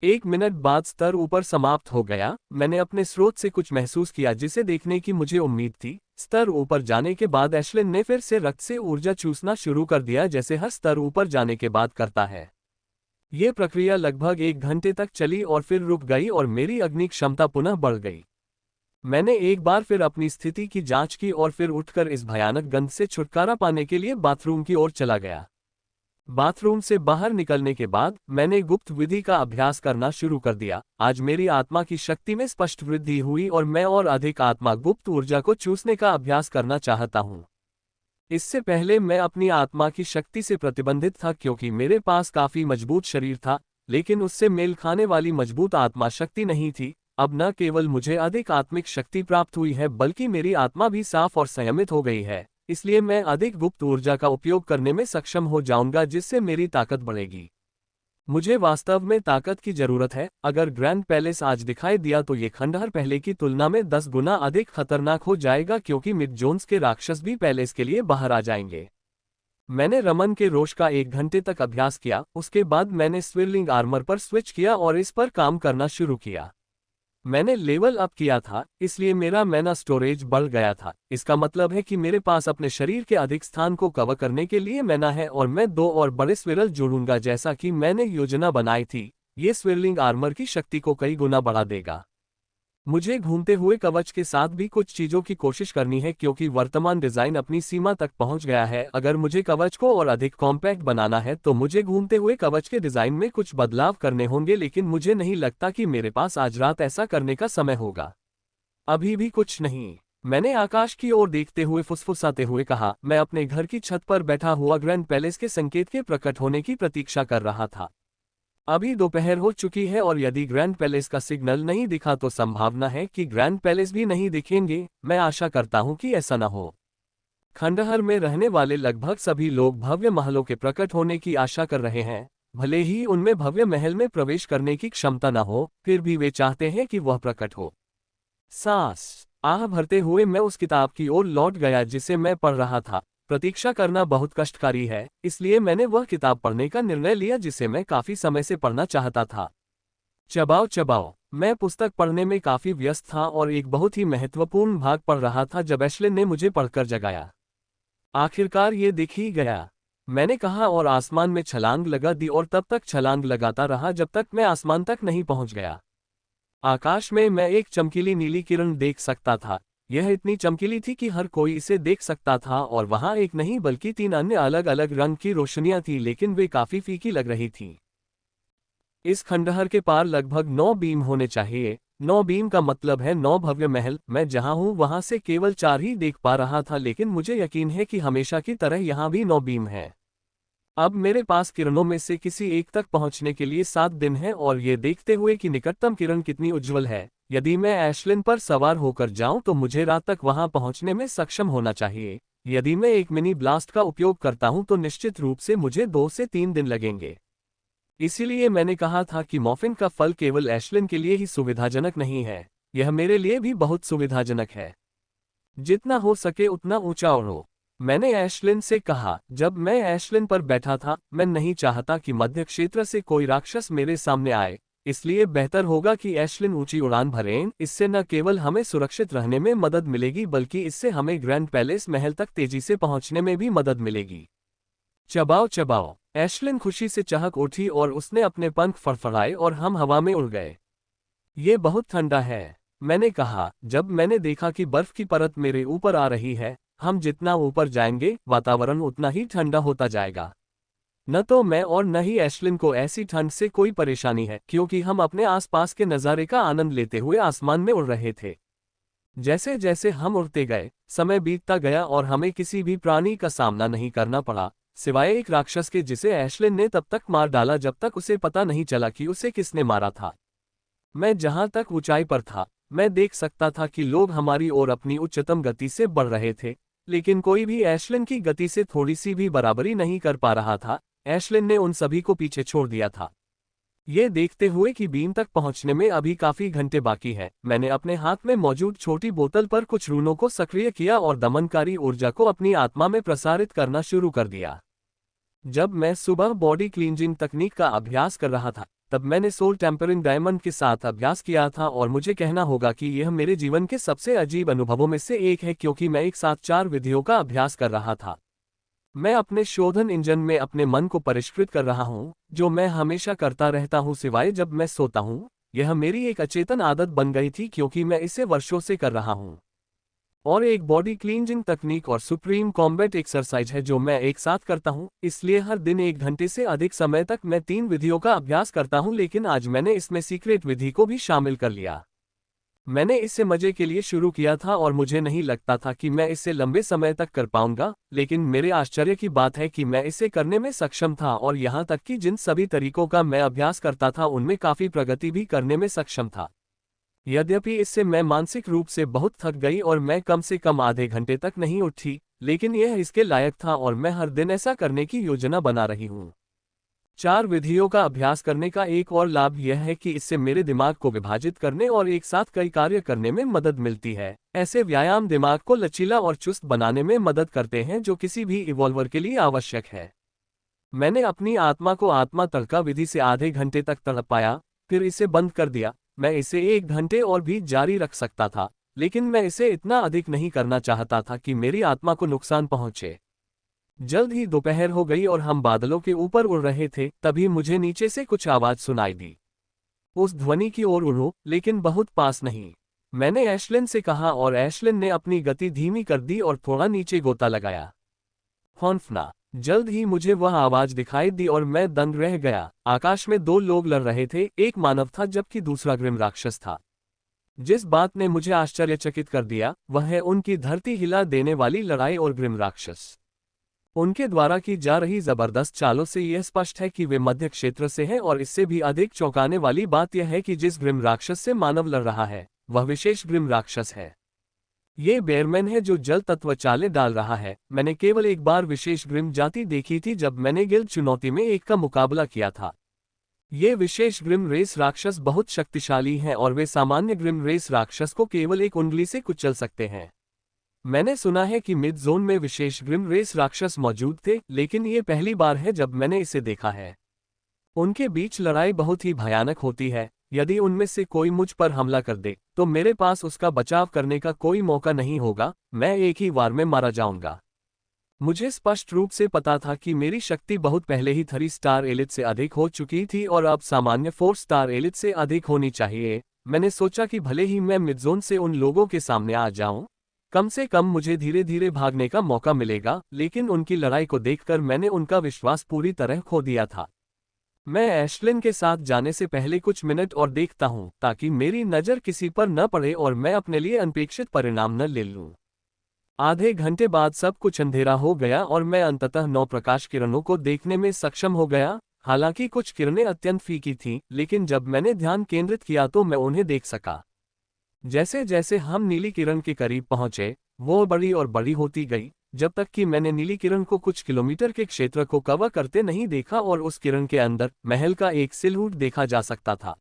Speaker 1: 1 मिनट बाद स्तर ऊपर समाप्त हो गया। मैंने अपने स्रोत से कुछ महसूस किया जिसे देखने की मुझे उम्मीद थी। स्तर ऊपर जाने के बाद एशलिन ने फिर से रक्त से ऊर्जा चूसना शुरू कर दिया, जैसे हर स्तर ऊपर जाने के बाद करता है। ये प्रक्रिया लगभग 1 घंटे तक चली और फिर रुक गई और मेरी अग्नि क्षमता पुनः बढ़ गई। मैंने एक बार फिर अपनी स्थिति की जांच की और फिर उठकर इस भयानक गंध से छुटकारा पाने के लिए बाथरूम की ओर चला गया। बाथरूम से बाहर निकलने के बाद मैंने गुप्त विधि का अभ्यास करना शुरू कर दिया। आज मेरी आत्मा की शक्ति में स्पष्ट वृद्धि हुई और मैं और अधिक आत्मा गुप्त ऊर्जा को चूसने का अभ्यास करना चाहता हूँ। इससे पहले मैं अपनी आत्मा की शक्ति से प्रतिबंधित था क्योंकि मेरे पास काफी मजबूत शरीर था, लेकिन उससे मेल खाने वाली मजबूत आत्मा शक्ति नहीं थी। अब न केवल मुझे अधिक आत्मिक शक्ति प्राप्त हुई है, बल्कि मेरी आत्मा भी साफ और संयमित हो गई है। इसलिए मैं अधिक गुप्त ऊर्जा का उपयोग करने में सक्षम हो जाऊंगा, जिससे मेरी ताकत बढ़ेगी। मुझे वास्तव में ताकत की जरूरत है। अगर ग्रैंड पैलेस आज दिखाई दिया तो ये खंडहर पहले की तुलना में 10 गुना अधिक खतरनाक हो जाएगा, क्योंकि मिड जोन्स के राक्षस भी पैलेस के लिए बाहर आ जाएंगे। मैंने रमन के रोष का 1 घंटे तक अभ्यास किया। उसके बाद मैंने स्विर्लिंग आर्मर पर स्विच किया और इस पर काम करना शुरू किया। मैंने लेवल अप किया था, इसलिए मेरा मैना स्टोरेज बढ़ गया था। इसका मतलब है कि मेरे पास अपने शरीर के अधिक स्थान को कवर करने के लिए मैना है और मैं 2 और बड़े स्विरल जोड़ूंगा जैसा कि मैंने योजना बनाई थी। ये स्विरलिंग आर्मर की शक्ति को कई गुना बढ़ा देगा। मुझे घूमते हुए कवच के साथ भी कुछ चीजों की कोशिश करनी है, क्योंकि वर्तमान डिजाइन अपनी सीमा तक पहुंच गया है। अगर मुझे कवच को और अधिक कॉम्पैक्ट बनाना है तो मुझे घूमते हुए कवच के डिजाइन में कुछ बदलाव करने होंगे, लेकिन मुझे नहीं लगता कि मेरे पास आज रात ऐसा करने का समय होगा। अभी भी कुछ नहीं। मैंने आकाश की ओर देखते हुए फुसफुसाते हुए कहा। मैं अपने घर की छत पर बैठा हुआ ग्रैंड पैलेस के संकेत के प्रकट होने की प्रतीक्षा कर रहा था। अभी दोपहर हो चुकी है और यदि ग्रैंड पैलेस का सिग्नल नहीं दिखा तो संभावना है कि ग्रैंड पैलेस भी नहीं दिखेंगे। मैं आशा करता हूं कि ऐसा न हो। खंडहर में रहने वाले लगभग सभी लोग भव्य महलों के प्रकट होने की आशा कर रहे हैं। भले ही उनमें भव्य महल में प्रवेश करने की क्षमता न हो, फिर भी वे चाहते हैं कि वह प्रकट हो। सांस आह भरते हुए मैं उस किताब की ओर लौट गया जिसे मैं पढ़ रहा था। प्रतीक्षा करना बहुत कष्टकारी है, इसलिए मैंने वह किताब पढ़ने का निर्णय लिया जिसे मैं काफी समय से पढ़ना चाहता था। चबाओ चबाओ। मैं पुस्तक पढ़ने में काफी व्यस्त था और एक बहुत ही महत्वपूर्ण भाग पढ़ रहा था जब एशलिन ने मुझे पढ़कर जगाया। आखिरकार ये दिख ही गया, मैंने कहा और आसमान में छलांग लगा दी और तब तक छलांग लगाता रहा जब तक मैं आसमान तक नहीं पहुंच गया। आकाश में मैं एक चमकीली नीली किरण देख सकता था। यह इतनी चमकीली थी कि हर कोई इसे देख सकता था और वहां एक नहीं बल्कि 3 अन्य अलग अलग रंग की रोशनियां थीं, लेकिन वे काफी फीकी लग रही थीं। इस खंडहर के पार लगभग 9 बीम होने चाहिए। 9 बीम का मतलब है 9 भव्य महल। मैं जहां हूं वहां से केवल 4 ही देख पा रहा था, लेकिन मुझे यकीन है कि हमेशा की तरह यहां भी 9 बीम है। अब मेरे पास किरणों में से किसी एक तक पहुंचने के लिए 7 दिन हैं, और ये देखते हुए कि निकटतम किरण कितनी उज्जवल है, यदि मैं एशलिन पर सवार होकर जाऊं तो मुझे रात तक वहां पहुंचने में सक्षम होना चाहिए। यदि मैं एक मिनी ब्लास्ट का उपयोग करता हूं तो निश्चित रूप से मुझे 2 से 3 दिन लगेंगे। इसीलिए मैंने कहा था कि मॉफिन का फल केवल एशलिन के लिए ही सुविधाजनक नहीं है, यह मेरे लिए भी बहुत सुविधाजनक है। जितना हो सके उतना ऊंचा उड़ो, मैंने एशलिन से कहा। जब मैं एशलिन पर बैठा था, मैं नहीं चाहता कि मध्य क्षेत्र से कोई राक्षस मेरे सामने आए, इसलिए बेहतर होगा कि एशलिन ऊंची उड़ान भरें। इससे न केवल हमें सुरक्षित रहने में मदद मिलेगी, बल्कि इससे हमें ग्रैंड पैलेस महल तक तेजी से पहुंचने में भी मदद मिलेगी। चबाओ चबाओ, एशलिन खुशी से चहक उठी और उसने अपने पंख फड़फड़ाए और हम हवा में उड़ गए। ये बहुत ठंडा है, मैंने कहा जब मैंने देखा कि बर्फ की परत मेरे ऊपर आ रही है। हम जितना ऊपर जाएंगे वातावरण उतना ही ठंडा होता जाएगा। न तो मैं और न ही एशलिन को ऐसी ठंड से कोई परेशानी है, क्योंकि हम अपने आसपास के नज़ारे का आनंद लेते हुए आसमान में उड़ रहे थे। जैसे जैसे हम उड़ते गए, समय बीतता गया और हमें किसी भी प्राणी का सामना नहीं करना पड़ा, सिवाय एक राक्षस के जिसे एशलिन ने तब तक मार डाला जब तक उसे पता नहीं चला कि उसे किसने मारा था। मैं जहां तक ऊंचाई पर था, मैं देख सकता था कि लोग हमारी ओर अपनी उच्चतम गति से बढ़ रहे थे, लेकिन कोई भी एशलिन की गति से थोड़ी सी भी बराबरी नहीं कर पा रहा था। एशलिन ने उन सभी को पीछे छोड़ दिया था। ये देखते हुए कि बीम तक पहुंचने में अभी काफी घंटे बाकी है, मैंने अपने हाथ में मौजूद छोटी बोतल पर कुछ रूनों को सक्रिय किया और दमनकारी ऊर्जा को अपनी आत्मा में प्रसारित करना शुरू कर दिया। जब मैं सुबह बॉडी क्लींजिंग तकनीक का अभ्यास कर रहा था, तब मैंने सोल टेम्परिंग डायमंड के साथ अभ्यास किया था, और मुझे कहना होगा कि यह मेरे जीवन के सबसे अजीब अनुभवों में से एक है, क्योंकि मैं एक साथ 4 विधियों का अभ्यास कर रहा था। मैं अपने शोधन इंजन में अपने मन को परिष्कृत कर रहा हूं, जो मैं हमेशा करता रहता हूं सिवाय जब मैं सोता हूं। यह मेरी एक अचेतन आदत बन गई थी, क्योंकि मैं इसे वर्षों से कर रहा हूं। और एक बॉडी क्लींजिंग तकनीक और सुप्रीम कॉम्बैट एक्सरसाइज है जो मैं एक साथ करता हूं, इसलिए हर दिन 1 घंटे से अधिक समय तक मैं 3 विधियों का अभ्यास करता हूं। लेकिन आज मैंने इसमें सीक्रेट विधि को भी शामिल कर लिया। मैंने इसे मजे के लिए शुरू किया था और मुझे नहीं लगता था कि मैं इसे लंबे समय तक कर पाऊंगा, लेकिन मेरे आश्चर्य की बात है कि मैं इसे करने में सक्षम था, और यहां तक कि जिन सभी तरीकों का मैं अभ्यास करता था उनमें काफी प्रगति भी करने में सक्षम था। यद्यपि इससे मैं मानसिक रूप से बहुत थक गई और मैं कम से कम आधे घंटे तक नहीं उठी, लेकिन यह इसके लायक था और मैं हर दिन ऐसा करने की योजना बना रही हूँ। 4 विधियों का अभ्यास करने का एक और लाभ यह है कि इससे मेरे दिमाग को विभाजित करने और एक साथ कई कार्य करने में मदद मिलती है। ऐसे व्यायाम दिमाग को लचीला और चुस्त बनाने में मदद करते हैं, जो किसी भी इवॉल्वर के लिए आवश्यक है। मैंने अपनी आत्मा को आत्मा तड़का विधि से आधे घंटे तक तड़पाया, फिर इसे बंद कर दिया। मैं इसे 1 घंटे और भी जारी रख सकता था, लेकिन मैं इसे इतना अधिक नहीं करना चाहता था कि मेरी आत्मा को नुकसान पहुंचे। जल्द ही दोपहर हो गई और हम बादलों के ऊपर उड़ रहे थे, तभी मुझे नीचे से कुछ आवाज सुनाई दी। उस ध्वनि की ओर उड़ो, लेकिन बहुत पास नहीं, मैंने एशलिन से कहा, और एशलिन ने अपनी गति धीमी कर दी और थोड़ा नीचे गोता लगाया। हॉन्फना। जल्द ही मुझे वह आवाज दिखाई दी और मैं दंग रह गया। आकाश में 2 लोग लड़ रहे थे, एक मानव था जबकि दूसरा ग्रिम राक्षस था। जिस बात ने मुझे आश्चर्यचकित कर दिया वह है उनकी धरती हिला देने वाली लड़ाई और ग्रिम राक्षस। उनके द्वारा की जा रही जबरदस्त चालों से यह स्पष्ट है कि वे मध्य क्षेत्र से हैं, और इससे भी अधिक चौंकाने वाली बात यह है कि जिस ग्रिम राक्षस से मानव लड़ रहा है वह विशेष ग्रिम राक्षस है। ये बेयरमैन है जो जल तत्व चालें डाल रहा है। मैंने केवल एक बार विशेष ग्रिम जाति देखी थी जब मैंने गिल्ड चुनौती में एक का मुकाबला किया था। ये विशेष ग्रिम रेस राक्षस बहुत शक्तिशाली हैं और वे सामान्य ग्रिम रेस राक्षस को केवल एक उंगली से कुचल सकते हैं। मैंने सुना है कि मिड जोन में विशेष ग्रिम रेस राक्षस मौजूद थे, लेकिन ये पहली बार है जब मैंने इसे देखा है। उनके बीच लड़ाई बहुत ही भयानक होती है। यदि उनमें से कोई मुझ पर हमला कर दे तो मेरे पास उसका बचाव करने का कोई मौका नहीं होगा, मैं एक ही वार में मारा जाऊंगा। मुझे स्पष्ट रूप से पता था कि मेरी शक्ति बहुत पहले ही 3 स्टार एलिट से अधिक हो चुकी थी और अब सामान्य 4 स्टार एलिट से अधिक होनी चाहिए। मैंने सोचा कि भले ही मैं मिडजोन से उन लोगों के सामने आ जाऊं, कम से कम मुझे धीरे धीरे भागने का मौका मिलेगा, लेकिन उनकी लड़ाई को देखकर मैंने उनका विश्वास पूरी तरह खो दिया था। मैं एशलिन के साथ जाने से पहले कुछ मिनट और देखता हूँ ताकि मेरी नज़र किसी पर न पड़े और मैं अपने लिए अनपेक्षित परिणाम न ले लूँ। आधे घंटे बाद सब कुछ अंधेरा हो गया और मैं अंततः 9 प्रकाश किरणों को देखने में सक्षम हो गया। हालांकि कुछ किरणें अत्यंत फीकी थीं, लेकिन जब मैंने ध्यान केंद्रित किया तो मैं उन्हें देख सका। जैसे जैसे हम नीली किरण के करीब पहुंचे, वो बड़ी और बड़ी होती गई, जब तक कि मैंने नीली किरण को कुछ किलोमीटर के क्षेत्र को कवर करते नहीं देखा और उस किरण के अंदर महल का एक सिलहूट देखा जा सकता था।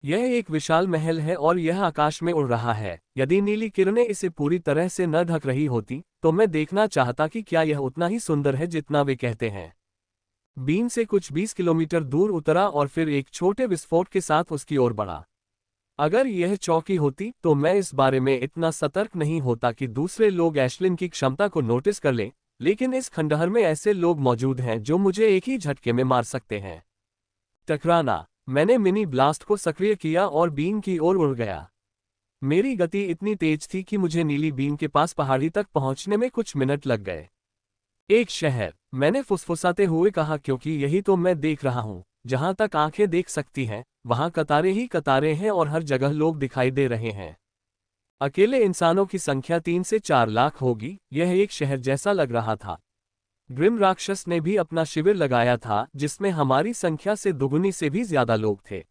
Speaker 1: यह एक विशाल महल है और यह आकाश में उड़ रहा है। यदि नीली किरणें इसे पूरी तरह से न ढक रही होती, तो मैं देखना चाहता कि क्या यह उतना ही सुंदर है जितना वे कहते हैं। बीम से कुछ 20 किलोमीटर दूर उतरा और फिर एक छोटे विस्फोट के साथ उसकी ओर बढ़ा। अगर यह चौकी होती तो मैं इस बारे में इतना सतर्क नहीं होता कि दूसरे लोग एशलिन की क्षमता को नोटिस कर लें, लेकिन इस खंडहर में ऐसे लोग मौजूद हैं जो मुझे एक ही झटके में मार सकते हैं। टकराना। मैंने मिनी ब्लास्ट को सक्रिय किया और बीम की ओर उड़ गया। मेरी गति इतनी तेज थी कि मुझे नीली बीम के पास पहाड़ी तक पहुंचने में कुछ मिनट लग गए। एक शहर, मैंने फुसफुसाते हुए कहा, क्योंकि यही तो मैं देख रहा हूं। जहां तक आंखें देख सकती हैं, वहां कतारें ही कतारें हैं और हर जगह लोग दिखाई दे रहे हैं। अकेले इंसानों की संख्या 3 से 4 लाख होगी। यह एक शहर जैसा लग रहा था। ग्रिम राक्षस ने भी अपना शिविर लगाया था, जिसमें हमारी संख्या से दुगुनी से भी ज्यादा लोग थे।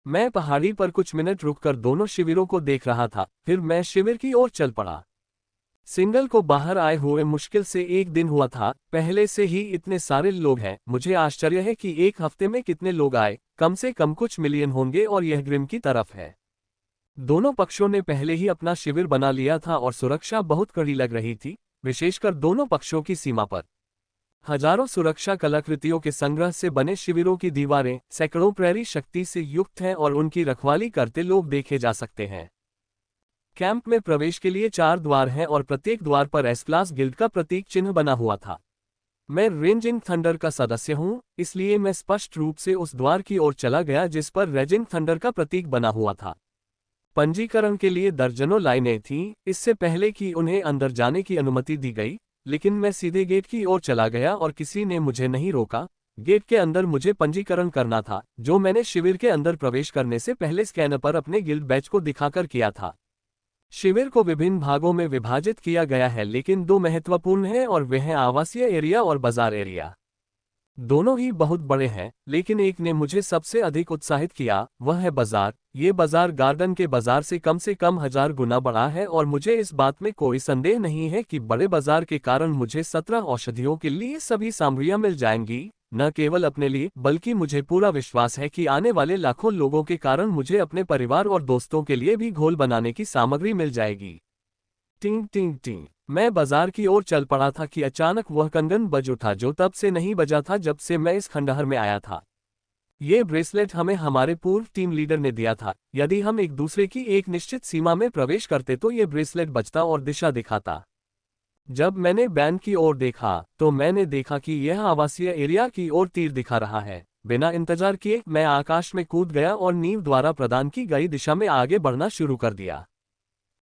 Speaker 1: मैं पहाड़ी पर कुछ मिनट रुककर दोनों शिविरों को देख रहा था, फिर मैं शिविर की ओर चल पड़ा। सिंगल को बाहर आए हुए मुश्किल से 1 दिन हुआ था, पहले से ही इतने सारे लोग हैं। मुझे आश्चर्य है कि 1 हफ्ते में कितने लोग आए। कम से कम कुछ मिलियन होंगे और यह ग्रिम की तरफ है। दोनों पक्षों ने पहले ही अपना शिविर बना लिया था और सुरक्षा बहुत कड़ी लग रही थी, विशेषकर दोनों पक्षों की सीमा पर। हजारों सुरक्षा कलाकृतियों के संग्रह से बने शिविरों की दीवारें सैकड़ों प्रेरी शक्ति से युक्त हैं और उनकी रखवाली करते लोग देखे जा सकते हैं। कैंप में प्रवेश के लिए 4 द्वार हैं और प्रत्येक द्वार पर एस क्लास गिल्ड का प्रतीक चिन्ह बना हुआ था। मैं रेंजिंग थंडर का सदस्य हूं, इसलिए मैं स्पष्ट रूप से उस द्वार की ओर चला गया जिस पर रेजिंग थंडर का प्रतीक बना हुआ था। पंजीकरण के लिए दर्जनों लाइनें थीं, इससे पहले कि उन्हें अंदर जाने की अनुमति दी गई, लेकिन मैं सीधे गेट की ओर चला गया और किसी ने मुझे नहीं रोका। गेट के अंदर मुझे पंजीकरण करना था, जो मैंने शिविर के अंदर प्रवेश करने से पहले स्कैनर पर अपने गिल्ड बैच को दिखाकर किया था। शिविर को विभिन्न भागों में विभाजित किया गया है, लेकिन 2 महत्वपूर्ण हैं और वे हैं आवासीय एरिया और बाजार एरिया। दोनों ही बहुत बड़े हैं, लेकिन एक ने मुझे सबसे अधिक उत्साहित किया, वह है बाजार। ये बाजार गार्डन के बाजार से कम 1000 गुना बड़ा है और मुझे इस बात में कोई संदेह नहीं है कि बड़े बाजार के कारण मुझे 17 औषधियों के लिए सभी सामग्रियां मिल जाएंगी। न केवल अपने लिए, बल्कि मुझे पूरा विश्वास है कि आने वाले लाखों लोगों के कारण मुझे अपने परिवार और दोस्तों के लिए भी घोल बनाने की सामग्री मिल जाएगी। टिंग टिंग टिंग। मैं बाजार की ओर चल पड़ा था कि अचानक वह कंगन बज उठा जो तब से नहीं बजा था जब से मैं इस खंडहर में आया था। ये ब्रेसलेट हमें हमारे पूर्व टीम लीडर ने दिया था। यदि हम एक दूसरे की एक निश्चित सीमा में प्रवेश करते तो ये ब्रेसलेट बजता और दिशा दिखाता। जब मैंने बैंड की ओर देखा तो मैंने देखा कि यह आवासीय एरिया की ओर तीर दिखा रहा है। बिना इंतजार किए मैं आकाश में कूद गया और नीव द्वारा प्रदान की गई दिशा में आगे बढ़ना शुरू कर दिया।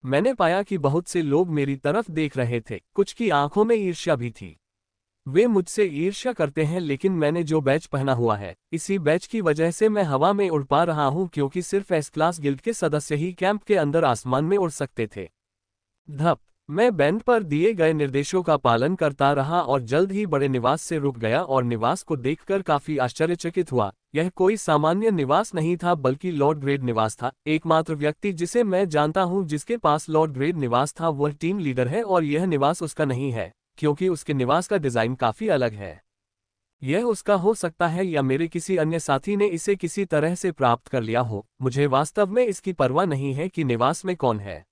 Speaker 1: मैंने पाया कि बहुत से लोग मेरी तरफ देख रहे थे, कुछ की आंखों में ईर्ष्या भी थी। वे मुझसे ईर्ष्या करते हैं, लेकिन मैंने जो बैच पहना हुआ है, इसी बैच की वजह से मैं हवा में उड़ पा रहा हूं, क्योंकि सिर्फ एस क्लास गिल्ड के सदस्य ही कैंप के अंदर आसमान में उड़ सकते थे। धप। मैं बैंड पर दिए गए निर्देशों का पालन करता रहा और जल्द ही बड़े निवास से रुक गया और निवास को देखकर काफी आश्चर्यचकित हुआ। यह कोई सामान्य निवास नहीं था, बल्कि लॉर्ड ग्रेड निवास था। एकमात्र व्यक्ति जिसे मैं जानता हूं जिसके पास लॉर्ड ग्रेड निवास था वह टीम लीडर है, और यह निवास उसका नहीं है, क्योंकि उसके निवास का डिजाइन काफी अलग है। यह उसका हो सकता है या मेरे किसी अन्य साथी ने इसे किसी तरह से प्राप्त कर लिया हो। मुझे वास्तव में इसकी परवाह नहीं है कि निवास में कौन है।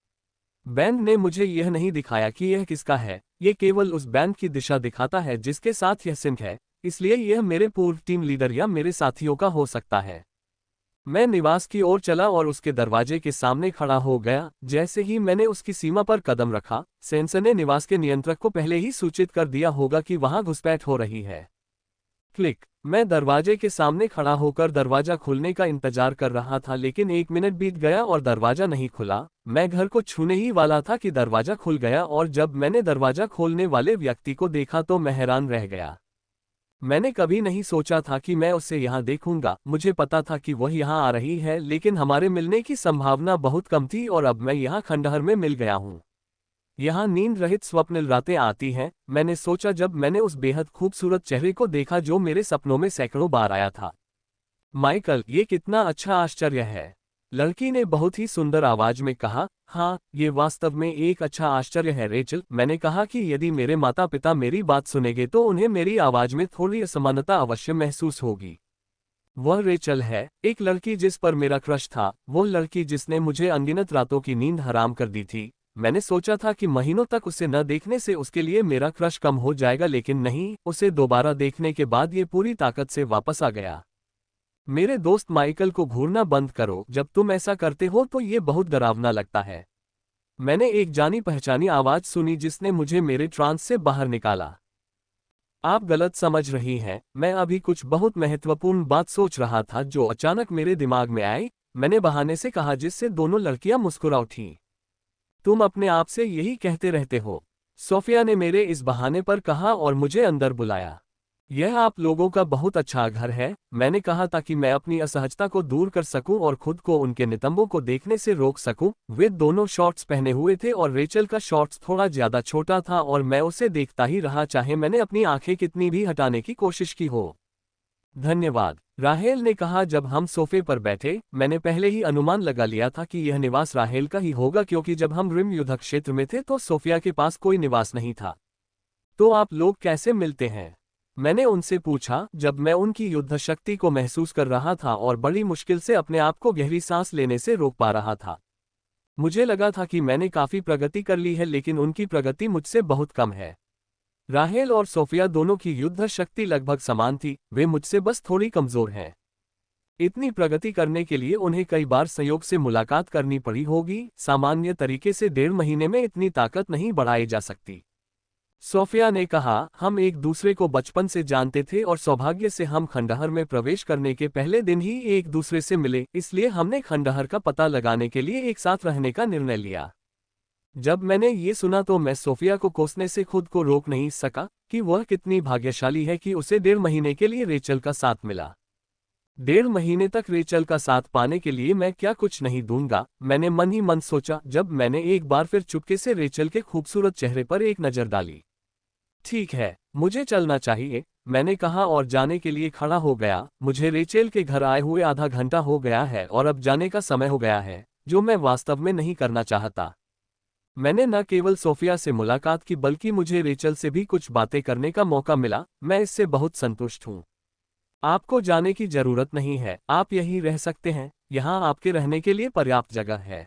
Speaker 1: बैंड ने मुझे यह नहीं दिखाया कि यह किसका है, ये केवल उस बैंड की दिशा दिखाता है जिसके साथ यह सिंक है, इसलिए यह मेरे पूर्व टीम लीडर या मेरे साथियों का हो सकता है। मैं निवास की ओर चला और उसके दरवाजे के सामने खड़ा हो गया। जैसे ही मैंने उसकी सीमा पर कदम रखा, सेंसर ने निवास के नियंत्रक को पहले ही सूचित कर दिया होगा कि वहां घुसपैठ हो रही है। क्लिक। मैं दरवाजे के सामने खड़ा होकर दरवाजा खुलने का इंतजार कर रहा था, लेकिन 1 मिनट बीत गया और दरवाजा नहीं खुला। मैं घर को छूने ही वाला था कि दरवाजा खुल गया, और जब मैंने दरवाजा खोलने वाले व्यक्ति को देखा तो मैं हैरान रह गया। मैंने कभी नहीं सोचा था कि मैं उसे यहाँ देखूंगा, मुझे पता था कि वह यहाँ आ रही है, लेकिन हमारे मिलने की संभावना बहुत कम थी और अब मैं यहाँ खंडहर में मिल गया हूँ। यहाँ नींद रहित स्वप्निल रातें आती हैं, मैंने सोचा जब मैंने उस बेहद खूबसूरत चेहरे को देखा जो मेरे सपनों में सैकड़ों बार आया था। माइकल, ये कितना अच्छा आश्चर्य है। लड़की ने बहुत ही सुंदर आवाज में कहा। हाँ, ये वास्तव में एक अच्छा आश्चर्य है रेचल। मैंने कहा कि यदि मेरे माता पिता मेरी बात सुनेंगे तो उन्हें मेरी आवाज में थोड़ी असमानता अवश्य महसूस होगी। वह रेचल है, एक लड़की जिस पर मेरा क्रश था, वो लड़की जिसने मुझे अनगिनत रातों की नींद हराम कर दी थी। मैंने सोचा था कि महीनों तक उसे न देखने से उसके लिए मेरा क्रश कम हो जाएगा, लेकिन नहीं, उसे दोबारा देखने के बाद ये पूरी ताकत से वापस आ गया। मेरे दोस्त माइकल को घूरना बंद करो, जब तुम ऐसा करते हो तो ये बहुत डरावना लगता है। मैंने एक जानी पहचानी आवाज सुनी जिसने मुझे मेरे ट्रांस से बाहर निकाला। आप गलत समझ रही हैं, मैं अभी कुछ बहुत महत्वपूर्ण बात सोच रहा था जो अचानक मेरे दिमाग में आई। मैंने बहाने से कहा जिससे दोनों लड़कियां मुस्कुरा उठीं। तुम अपने आप से यही कहते रहते हो, सोफिया ने मेरे इस बहाने पर कहा और मुझे अंदर बुलाया। यह आप लोगों का बहुत अच्छा घर है, मैंने कहा ताकि मैं अपनी असहजता को दूर कर सकूं और खुद को उनके नितंबों को देखने से रोक सकूं। वे दोनों शॉर्ट्स पहने हुए थे और रेचल का शॉर्ट्स थोड़ा ज्यादा छोटा था और मैं उसे देखता ही रहा, चाहे मैंने अपनी आंखें कितनी भी हटाने की कोशिश की हो। धन्यवाद, राहेल ने कहा जब हम सोफे पर बैठे। मैंने पहले ही अनुमान लगा लिया था कि यह निवास राहेल का ही होगा, क्योंकि जब हम रिम युद्ध क्षेत्र में थे तो सोफिया के पास कोई निवास नहीं था। तो आप लोग कैसे मिलते हैं? मैंने उनसे पूछा जब मैं उनकी युद्ध शक्ति को महसूस कर रहा था और बड़ी मुश्किल से अपने आप को गहरी सांस लेने से रोक पा रहा था। मुझे लगा था कि मैंने काफी प्रगति कर ली है, लेकिन उनकी प्रगति मुझसे बहुत कम है। राहेल और सोफिया दोनों की युद्ध शक्ति लगभग समान थी, वे मुझसे बस थोड़ी कमजोर हैं। इतनी प्रगति करने के लिए उन्हें कई बार संयोग से मुलाकात करनी पड़ी होगी, सामान्य तरीके से 1.5 महीने में इतनी ताकत नहीं बढ़ाई जा सकती। सोफिया ने कहा, हम एक दूसरे को बचपन से जानते थे और सौभाग्य से हम खंडहर में प्रवेश करने के पहले दिन ही एक दूसरे से मिले, इसलिए हमने खंडहर का पता लगाने के लिए एक साथ रहने का निर्णय लिया। जब मैंने ये सुना तो मैं सोफिया को कोसने से खुद को रोक नहीं सका कि वह कितनी भाग्यशाली है कि उसे 1.5 महीने के लिए रेचल का साथ मिला। 1.5 महीने तक रेचल का साथ पाने के लिए मैं क्या कुछ नहीं दूंगा, मैंने मन ही मन सोचा जब मैंने एक बार फिर चुपके से रेचल के खूबसूरत चेहरे पर एक नजर डाली। ठीक है, मुझे चलना चाहिए, मैंने कहा और जाने के लिए खड़ा हो गया। मुझे रेचेल के घर आए हुए आधा घंटा हो गया है और अब जाने का समय हो गया है, जो मैं वास्तव में नहीं करना चाहता। मैंने न केवल सोफिया से मुलाकात की बल्कि मुझे रेचल से भी कुछ बातें करने का मौका मिला। मैं इससे बहुत संतुष्ट हूँ। आपको जाने की जरूरत नहीं है, आप यहीं रह सकते हैं, यहाँ आपके रहने के लिए पर्याप्त जगह है,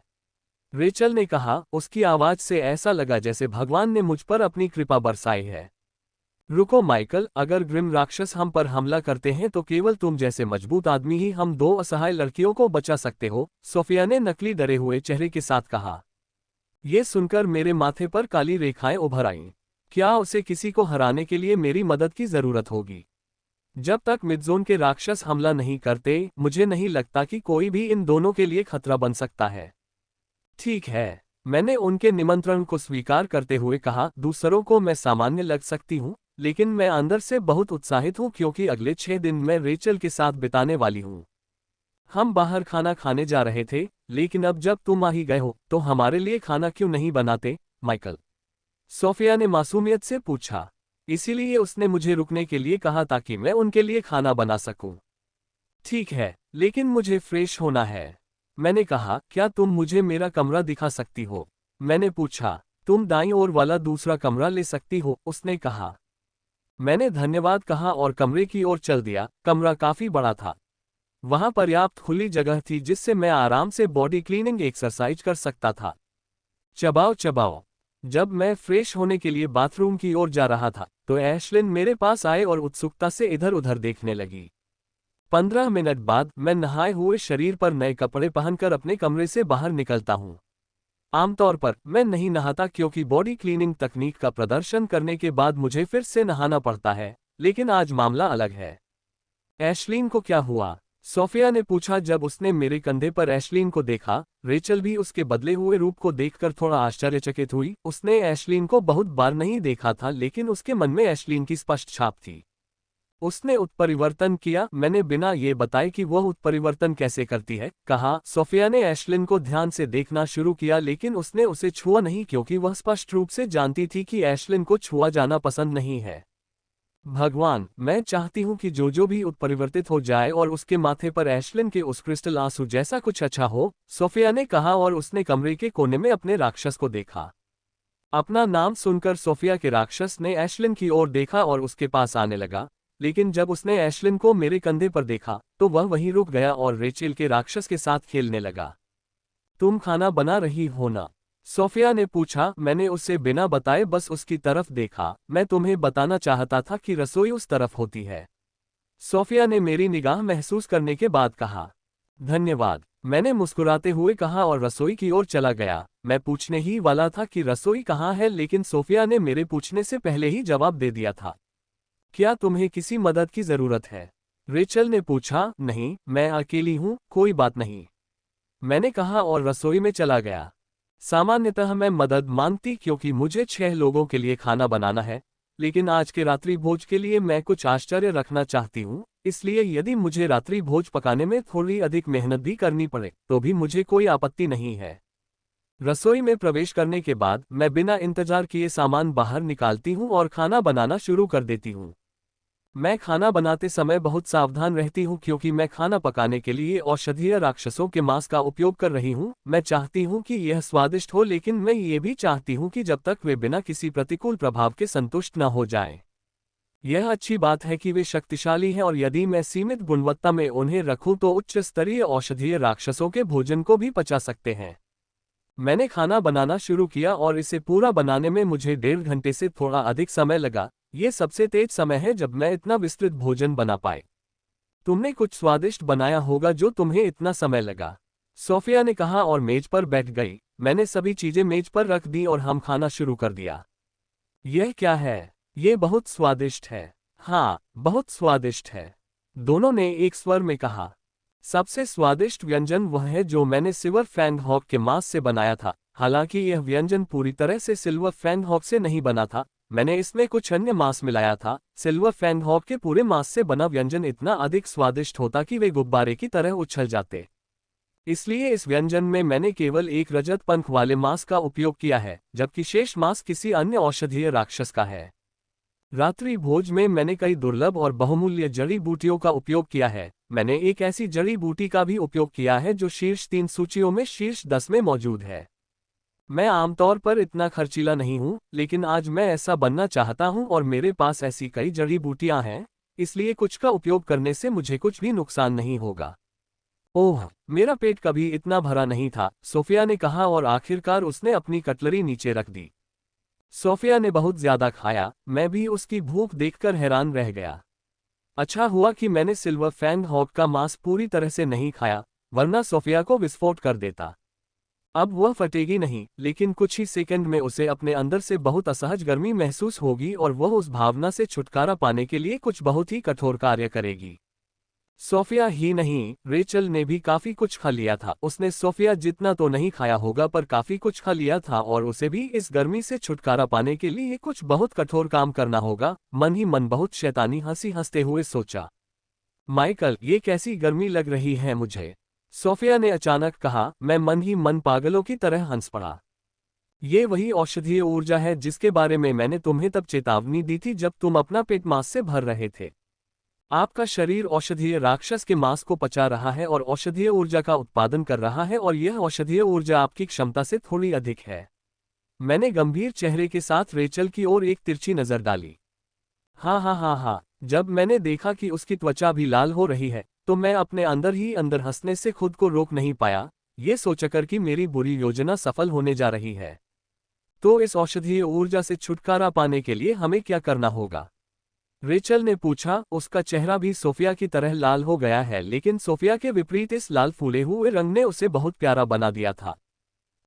Speaker 1: रेचल ने कहा। उसकी आवाज से ऐसा लगा जैसे भगवान ने मुझ पर अपनी कृपा बरसाई है। रुको माइकल, अगर ग्रिम राक्षस हम पर हमला करते हैं तो केवल तुम जैसे मजबूत आदमी ही हम दो असहाय लड़कियों को बचा सकते हो, सोफिया ने नकली डरे हुए चेहरे के साथ कहा। यह सुनकर मेरे माथे पर काली रेखाएं उभर आईं। क्या उसे किसी को हराने के लिए मेरी मदद की जरूरत होगी? जब तक मिडज़ोन के राक्षस हमला नहीं करते, मुझे नहीं लगता कि कोई भी इन दोनों के लिए खतरा बन सकता है। ठीक है, मैंने उनके निमंत्रण को स्वीकार करते हुए कहा। दूसरों को मैं सामान्य लग सकती हूँ, लेकिन मैं अंदर से बहुत उत्साहित हूँ क्योंकि अगले 6 दिन मैं रेचल के साथ बिताने वाली हूँ। हम बाहर खाना खाने जा रहे थे, लेकिन अब जब तुम आ ही गए हो तो हमारे लिए खाना क्यों नहीं बनाते, माइकल? सोफिया ने मासूमियत से पूछा। इसीलिए उसने मुझे रुकने के लिए कहा ताकि मैं उनके लिए खाना बना सकूं। ठीक है, लेकिन मुझे फ्रेश होना है, मैंने कहा। क्या तुम मुझे मेरा कमरा दिखा सकती हो? मैंने पूछा। तुम दाईं ओर वाला दूसरा कमरा ले सकती हो, उसने कहा। मैंने धन्यवाद कहा और कमरे की ओर चल दिया। कमरा काफी बड़ा था। वहां पर्याप्त खुली जगह थी जिससे मैं आराम से बॉडी क्लीनिंग एक्सरसाइज कर सकता था। चबाओ चबाओ। जब मैं फ्रेश होने के लिए बाथरूम की ओर जा रहा था तो एशलिन मेरे पास आए और उत्सुकता से इधर उधर देखने लगी। 15 मिनट बाद मैं नहाए हुए शरीर पर नए कपड़े पहनकर अपने कमरे से बाहर निकलता हूँ। आमतौर पर मैं नहीं नहाता क्योंकि बॉडी क्लीनिंग तकनीक का प्रदर्शन करने के बाद मुझे फिर से नहाना पड़ता है, लेकिन आज मामला अलग है। एशलीन को क्या हुआ? सोफिया ने पूछा जब उसने मेरे कंधे पर एशलीन को देखा। रेचल भी उसके बदले हुए रूप को देखकर थोड़ा आश्चर्यचकित हुई। उसने एशलीन को बहुत बार नहीं देखा था, लेकिन उसके मन में एशलीन की स्पष्ट छाप थी। उसने उत्परिवर्तन किया। मैंने बिना ये बताए कि वह उत्परिवर्तन कैसे करती है कहा। सोफिया ने एश्लिन को ध्यान से देखना शुरू किया, लेकिन उसने उसे छुआ नहीं क्योंकि वह स्पष्ट रूप से जानती थी कि एश्लिन को छुआ जाना पसंद नहीं है। भगवान, मैं चाहती हूँ कि जो भी उत्परिवर्तित हो जाए और उसके माथे पर एश्लिन के उस क्रिस्टल आंसू जैसा कुछ अच्छा हो, सोफिया ने कहा और उसने कमरे के कोने में अपने राक्षस को देखा। अपना नाम सुनकर सोफिया के राक्षस ने एश्लिन की ओर देखा और उसके पास आने लगा, लेकिन जब उसने एश्लिन को मेरे कंधे पर देखा तो वह वहीं रुक गया और रेचेल के राक्षस के साथ खेलने लगा। तुम खाना बना रही हो ना? सोफिया ने पूछा। मैंने उसे बिना बताए बस उसकी तरफ देखा। मैं तुम्हें बताना चाहता था कि रसोई उस तरफ होती है। सोफिया ने मेरी निगाह महसूस करने के बाद कहा। धन्यवाद, मैंने मुस्कुराते हुए कहा और रसोई की ओर चला गया। मैं पूछने ही वाला था कि रसोई कहाँ है, लेकिन सोफिया ने मेरे पूछने से पहले ही जवाब दे दिया था। क्या तुम्हें किसी मदद की जरूरत है? रेचल ने पूछा। नहीं, मैं अकेली हूँ, कोई बात नहीं, मैंने कहा और रसोई में चला गया। सामान्यतः मैं मदद मांगती क्योंकि मुझे 6 लोगों के लिए खाना बनाना है, लेकिन आज के रात्रि भोज के लिए मैं कुछ आश्चर्य रखना चाहती हूँ, इसलिए यदि मुझे रात्रि भोज पकाने में थोड़ी अधिक मेहनत भी करनी पड़े तो भी मुझे कोई आपत्ति नहीं है। रसोई में प्रवेश करने के बाद मैं बिना इंतजार किए सामान बाहर निकालती हूँ और खाना बनाना शुरू कर देती हूँ। मैं खाना बनाते समय बहुत सावधान रहती हूँ क्योंकि मैं खाना पकाने के लिए औषधीय राक्षसों के मांस का उपयोग कर रही हूँ। मैं चाहती हूँ कि यह स्वादिष्ट हो, लेकिन मैं ये भी चाहती हूँ कि जब तक वे बिना किसी प्रतिकूल प्रभाव के संतुष्ट न हो जाएं। यह अच्छी बात है कि वे शक्तिशाली हैं और यदि मैं सीमित गुणवत्ता में उन्हें रखूं तो उच्च स्तरीय औषधीय राक्षसों के भोजन को भी पचा सकते हैं। मैंने खाना बनाना शुरू किया और इसे पूरा बनाने में मुझे 1.5 घंटे से थोड़ा अधिक समय लगा। ये सबसे तेज समय है जब मैं इतना विस्तृत भोजन बना पाए। तुमने कुछ स्वादिष्ट बनाया होगा जो तुम्हें इतना समय लगा, सोफिया ने कहा और मेज पर बैठ गई। मैंने सभी चीजें मेज पर रख दी और हम खाना शुरू कर दिया। यह क्या है? ये बहुत स्वादिष्ट है। हाँ, बहुत स्वादिष्ट है, दोनों ने एक स्वर में कहा। सबसे स्वादिष्ट व्यंजन वह है जो मैंने सिल्वर फैंग हॉक के मांस से बनाया था। हालांकि यह व्यंजन पूरी तरह से सिल्वर फैंग हॉक से नहीं बना था, मैंने इसमें कुछ अन्य मांस मिलाया था। सिल्वर फैंग हॉक के पूरे मांस से बना व्यंजन इतना अधिक स्वादिष्ट होता कि वे गुब्बारे की तरह उछल जाते। इसलिए इस व्यंजन में मैंने केवल एक रजत पंख वाले मांस का उपयोग किया है, जबकि शेष मांस किसी अन्य औषधीय राक्षस का है। रात्रि भोज में मैंने कई दुर्लभ और बहुमूल्य जड़ी बूटियों का उपयोग किया है। मैंने एक ऐसी जड़ी बूटी का भी उपयोग किया है जो शीर्ष 3 सूचियों में शीर्ष 10 में मौजूद है। मैं आमतौर पर इतना खर्चीला नहीं हूं, लेकिन आज मैं ऐसा बनना चाहता हूं और मेरे पास ऐसी कई जड़ी बूटियां हैं, इसलिए कुछ का उपयोग करने से मुझे कुछ भी नुकसान नहीं होगा। ओह, मेरा पेट कभी इतना भरा नहीं था, सोफिया ने कहा और आखिरकार उसने अपनी कटलरी नीचे रख दी। सोफिया ने बहुत ज्यादा खाया, मैं भी उसकी भूख देखकर हैरान रह गया। अच्छा हुआ कि मैंने सिल्वर फैंग हॉक का मांस पूरी तरह से नहीं खाया, वरना सोफिया को विस्फोट कर देता। अब वह फटेगी नहीं, लेकिन कुछ ही सेकंड में उसे अपने अंदर से बहुत असहज गर्मी महसूस होगी और वह उस भावना से छुटकारा पाने के लिए कुछ बहुत ही कठोर कार्य करेगी। सोफिया ही नहीं, रेचल ने भी काफी कुछ खा लिया था। उसने सोफिया जितना तो नहीं खाया होगा पर काफी कुछ खा लिया था और उसे भी इस गर्मी से छुटकारा पाने के लिए कुछ बहुत कठोर काम करना होगा। मन ही मन बहुत शैतानी हंसी हंसते हुए सोचा। माइकल, ये कैसी गर्मी लग रही है मुझे, सोफिया ने अचानक कहा। मैं मन ही मन पागलों की तरह हंस पड़ा। ये वही औषधीय ऊर्जा है जिसके बारे में मैंने तुम्हें तब चेतावनी दी थी जब तुम अपना पेट मांस से भर रहे थे। आपका शरीर औषधीय राक्षस के मांस को पचा रहा है और औषधीय ऊर्जा का उत्पादन कर रहा है, और यह औषधीय ऊर्जा आपकी क्षमता से थोड़ी अधिक है। मैंने गंभीर चेहरे के साथ रेचल की ओर एक तिरछी नजर डाली। हाँ हाँ हाँ हाँ, जब मैंने देखा कि उसकी त्वचा भी लाल हो रही है तो मैं अपने अंदर ही अंदर हंसने से खुद को रोक नहीं पाया, ये सोचकर कि मेरी बुरी योजना सफल होने जा रही है। तो इस औषधीय ऊर्जा से छुटकारा पाने के लिए हमें क्या करना होगा? रेचल ने पूछा। उसका चेहरा भी सोफिया की तरह लाल हो गया है, लेकिन सोफिया के विपरीत इस लाल फूले हुए रंग ने उसे बहुत प्यारा बना दिया था।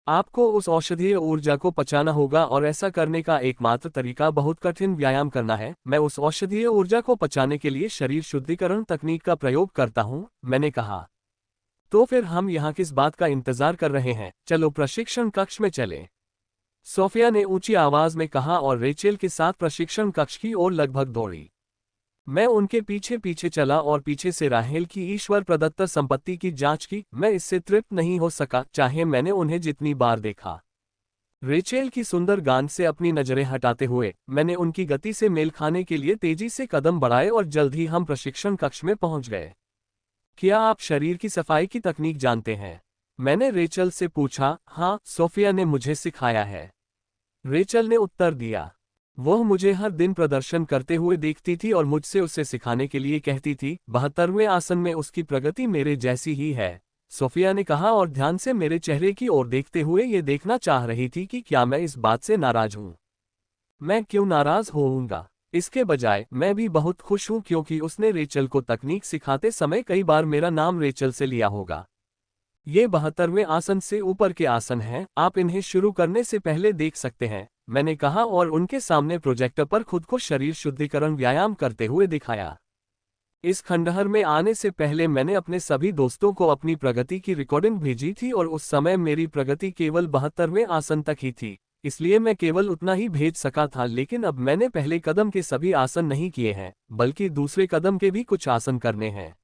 Speaker 1: आपको उस औषधीय ऊर्जा को पचाना होगा और ऐसा करने का एकमात्र तरीका बहुत कठिन व्यायाम करना है। मैं उस औषधीय ऊर्जा को पचाने के लिए शरीर शुद्धिकरण तकनीक का प्रयोग करता हूं, मैंने कहा। तो फिर हम यहाँ किस बात का इंतजार कर रहे हैं, चलो प्रशिक्षण कक्ष में चलें, सोफिया ने ऊंची आवाज में कहा और रेचेल के साथ प्रशिक्षण कक्ष की ओर लगभग दौड़ी। मैं उनके पीछे पीछे चला और पीछे से राहेल की ईश्वर प्रदत्त संपत्ति की जांच की। मैं इससे तृप्त नहीं हो सका, चाहे मैंने उन्हें जितनी बार देखा। रेचेल की सुंदर गांड से अपनी नजरें हटाते हुए मैंने उनकी गति से मेल खाने के लिए तेजी से कदम बढ़ाए और जल्द ही हम प्रशिक्षण कक्ष में पहुंच गए। क्या आप शरीर की सफाई की तकनीक जानते हैं? मैंने रेचल से पूछा। हाँ, सोफिया ने मुझे सिखाया है, रेचल ने उत्तर दिया। वह मुझे हर दिन प्रदर्शन करते हुए देखती थी और मुझसे उसे सिखाने के लिए कहती थी। 72वें आसन में उसकी प्रगति मेरे जैसी ही है, सोफिया ने कहा और ध्यान से मेरे चेहरे की ओर देखते हुए ये देखना चाह रही थी कि क्या मैं इस बात से नाराज हूं। मैं क्यों नाराज होऊंगा? इसके बजाय मैं भी बहुत खुश हूं, क्योंकि उसने रेचल को तकनीक सिखाते समय कई बार मेरा नाम रेचल से लिया होगा। ये 72वें आसन से ऊपर के आसन हैं, आप इन्हें शुरू करने से पहले देख सकते हैं, मैंने कहा और उनके सामने प्रोजेक्टर पर खुद को शरीर शुद्धिकरण व्यायाम करते हुए दिखाया। इस खंडहर में आने से पहले मैंने अपने सभी दोस्तों को अपनी प्रगति की रिकॉर्डिंग भेजी थी और उस समय मेरी प्रगति केवल 72वें आसन तक ही थी, इसलिए मैं केवल उतना ही भेज सका था। लेकिन अब मैंने पहले कदम के सभी आसन नहीं किए हैं, बल्कि दूसरे कदम के भी कुछ आसन करने हैं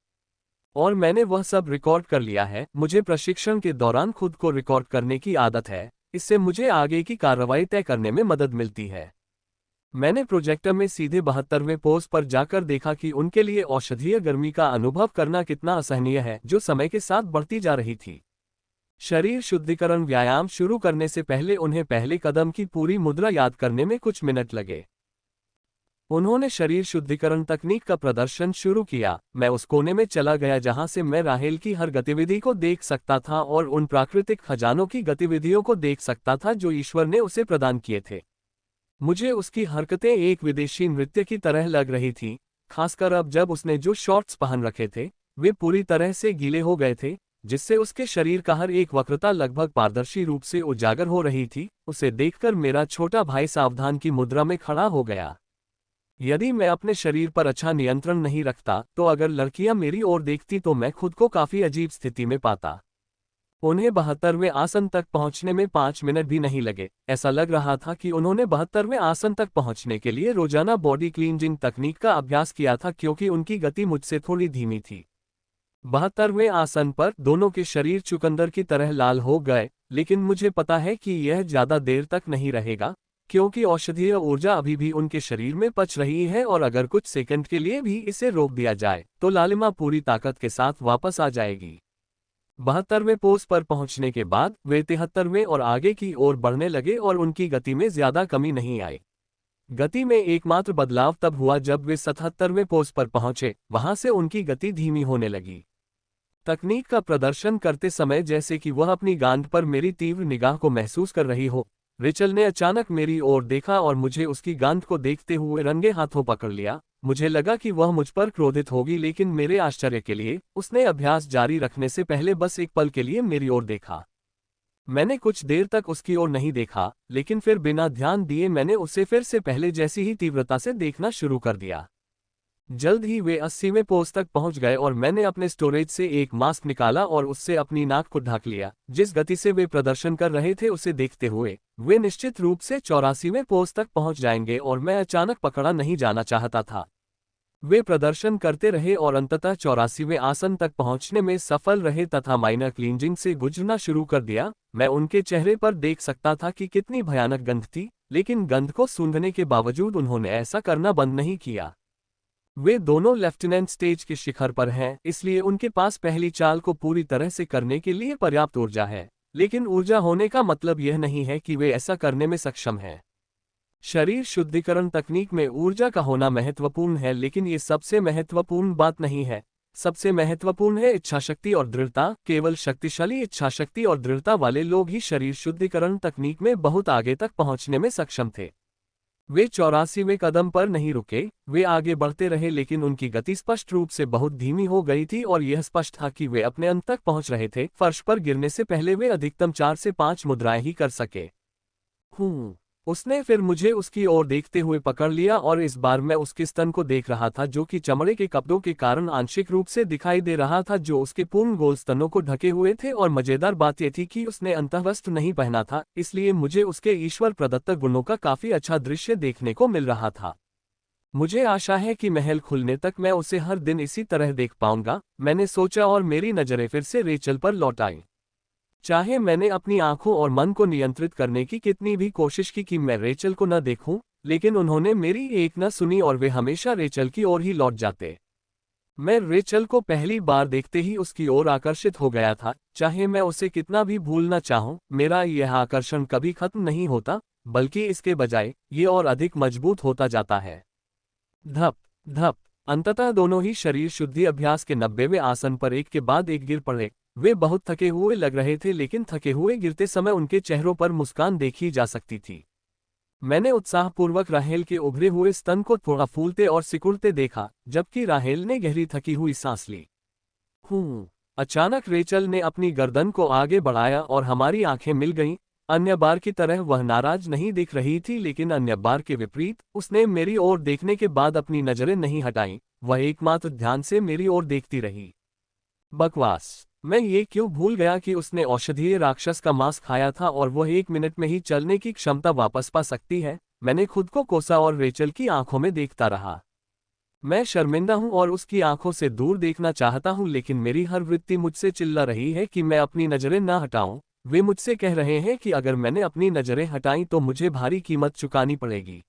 Speaker 1: और मैंने वह सब रिकॉर्ड कर लिया है। मुझे प्रशिक्षण के दौरान खुद को रिकॉर्ड करने की आदत है, इससे मुझे आगे की कार्रवाई तय करने में मदद मिलती है। मैंने प्रोजेक्टर में सीधे 72वें पोज पर जाकर देखा कि उनके लिए औषधीय गर्मी का अनुभव करना कितना असहनीय है, जो समय के साथ बढ़ती जा रही थी। शरीर शुद्धिकरण व्यायाम शुरू करने से पहले उन्हें पहले कदम की पूरी मुद्रा याद करने में कुछ मिनट लगे। उन्होंने शरीर शुद्धिकरण तकनीक का प्रदर्शन शुरू किया। मैं उस कोने में चला गया जहां से मैं राहेल की हर गतिविधि को देख सकता था और उन प्राकृतिक खजानों की गतिविधियों को देख सकता था जो ईश्वर ने उसे प्रदान किए थे। मुझे उसकी हरकतें एक विदेशी नृत्य की तरह लग रही थीं, खासकर अब जब उसने जो शॉर्ट्स पहन रखे थे वे पूरी तरह से गीले हो गए थे, जिससे उसके शरीर का हर एक वक्रता लगभग पारदर्शी रूप से उजागर हो रही थी। उसे देखकर मेरा छोटा भाई सावधान की मुद्रा में खड़ा हो गया। यदि मैं अपने शरीर पर अच्छा नियंत्रण नहीं रखता तो अगर लड़कियां मेरी ओर देखती तो मैं खुद को काफी अजीब स्थिति में पाता। उन्हें 72वें आसन तक पहुंचने में 5 मिनट भी नहीं लगे। ऐसा लग रहा था कि उन्होंने 72वें आसन तक पहुंचने के लिए रोजाना बॉडी क्लींजिंग तकनीक का अभ्यास किया था, क्योंकि उनकी गति मुझसे थोड़ी धीमी थी। 72वें आसन पर दोनों के शरीर चुकंदर की तरह लाल हो गए, लेकिन मुझे पता है कि यह ज्यादा देर तक नहीं रहेगा, क्योंकि औषधीय ऊर्जा अभी भी उनके शरीर में पच रही है और अगर कुछ सेकंड के लिए भी इसे रोक दिया जाए तो लालिमा पूरी ताकत के साथ वापस आ जाएगी। 72वें पोज पर पहुंचने के बाद वे 73वें और आगे की ओर बढ़ने लगे और उनकी गति में ज्यादा कमी नहीं आई। गति में एकमात्र बदलाव तब हुआ जब वे 77वें पोज पर पहुंचे, वहां से उनकी गति धीमी होने लगी। तकनीक का प्रदर्शन करते समय जैसे कि वह अपनी गांड पर मेरी तीव्र निगाह को महसूस कर रही हो, रेचल ने अचानक मेरी ओर देखा और मुझे उसकी गांड को देखते हुए रंगे हाथों पकड़ लिया। मुझे लगा कि वह मुझ पर क्रोधित होगी, लेकिन मेरे आश्चर्य के लिए उसने अभ्यास जारी रखने से पहले बस एक पल के लिए मेरी ओर देखा। मैंने कुछ देर तक उसकी ओर नहीं देखा, लेकिन फिर बिना ध्यान दिए मैंने उसे फिर से पहले जैसी ही तीव्रता से देखना शुरू कर दिया। जल्द ही वे 80वें पोज तक पहुंच गए और मैंने अपने स्टोरेज से एक मास्क निकाला और उससे अपनी नाक को ढक लिया। जिस गति से वे प्रदर्शन कर रहे थे उसे देखते हुए वे निश्चित रूप से 84वें पोज तक पहुंच जाएंगे और मैं अचानक पकड़ा नहीं जाना चाहता था। वे प्रदर्शन करते रहे और अंततः 84वें आसन तक पहुंचने में सफल रहे तथा माइनर क्लींजिंग से गुजरना शुरू कर दिया। मैं उनके चेहरे पर देख सकता था कि कितनी भयानक गंध थी, लेकिन गंध को सूंघने के बावजूद उन्होंने ऐसा करना बंद नहीं किया। वे दोनों लेफ्टिनेंट स्टेज के शिखर पर हैं, इसलिए उनके पास पहली चाल को पूरी तरह से करने के लिए पर्याप्त ऊर्जा है, लेकिन ऊर्जा होने का मतलब यह नहीं है कि वे ऐसा करने में सक्षम हैं। शरीर शुद्धिकरण तकनीक में ऊर्जा का होना महत्वपूर्ण है, लेकिन ये सबसे महत्वपूर्ण बात नहीं है। सबसे महत्वपूर्ण है इच्छाशक्ति और दृढ़ता। केवल शक्तिशाली इच्छाशक्ति और दृढ़ता वाले लोग ही शरीर शुद्धिकरण तकनीक में बहुत आगे तक पहुंचने में सक्षम थे। वे 84वें कदम पर नहीं रुके, वे आगे बढ़ते रहे, लेकिन उनकी गति स्पष्ट रूप से बहुत धीमी हो गई थी और यह स्पष्ट था कि वे अपने अंत तक पहुंच रहे थे। फर्श पर गिरने से पहले वे अधिकतम 4 से 5 मुद्राएं ही कर सके। उसने फिर मुझे उसकी ओर देखते हुए पकड़ लिया और इस बार मैं उसके स्तन को देख रहा था, जो कि चमड़े के कपड़ों के कारण आंशिक रूप से दिखाई दे रहा था, जो उसके पूर्ण गोल स्तनों को ढके हुए थे। और मजेदार बात यह थी कि उसने अंतःवस्त्र नहीं पहना था, इसलिए मुझे उसके ईश्वर प्रदत्त गुणों का काफी अच्छा दृश्य देखने को मिल रहा था। मुझे आशा है कि महल खुलने तक मैं उसे हर दिन इसी तरह देख पाऊंगा, मैंने सोचा और मेरी नजरें फिर से रेचल पर लौट आईं। चाहे मैंने अपनी आंखों और मन को नियंत्रित करने की कितनी भी कोशिश की कि मैं रेचल को न देखूं, लेकिन उन्होंने मेरी एक न सुनी और वे हमेशा रेचल की ओर ही लौट जाते। मैं रेचल को पहली बार देखते ही उसकी ओर आकर्षित हो गया था, चाहे मैं उसे कितना भी भूलना चाहूं, मेरा यह आकर्षण कभी खत्म नहीं होता, बल्कि इसके बजाय ये और अधिक मजबूत होता जाता है। धप धप। अंततः दोनों ही शरीर शुद्धि अभ्यास के 90वें आसन पर एक के बाद एक गिर पड़े। वे बहुत थके हुए लग रहे थे, लेकिन थके हुए गिरते समय उनके चेहरों पर मुस्कान देखी जा सकती थी। मैंने उत्साहपूर्वक राहेल के उभरे हुए स्तन को थोड़ा फूलते और सिकुड़ते देखा, जबकि राहेल ने गहरी थकी हुई सांस ली। अचानक रेचल ने अपनी गर्दन को आगे बढ़ाया और हमारी आंखें मिल गईं। अन्य बार की तरह वह नाराज नहीं दिख रही थी, लेकिन अन्य बार के विपरीत उसने मेरी ओर देखने के बाद अपनी नजरें नहीं हटाईं, वह एकमात्र ध्यान से मेरी ओर देखती रही। बकवास। मैं ये क्यों भूल गया कि उसने औषधीय राक्षस का मांस खाया था और वह 1 मिनट में ही चलने की क्षमता वापस पा सकती है। मैंने खुद को कोसा और रेचल की आंखों में देखता रहा। मैं शर्मिंदा हूं और उसकी आंखों से दूर देखना चाहता हूं, लेकिन मेरी हर वृत्ति मुझसे चिल्ला रही है कि मैं अपनी नजरें न हटाऊं। वे मुझसे कह रहे हैं कि अगर मैंने अपनी नजरें हटाई तो मुझे भारी कीमत चुकानी पड़ेगी।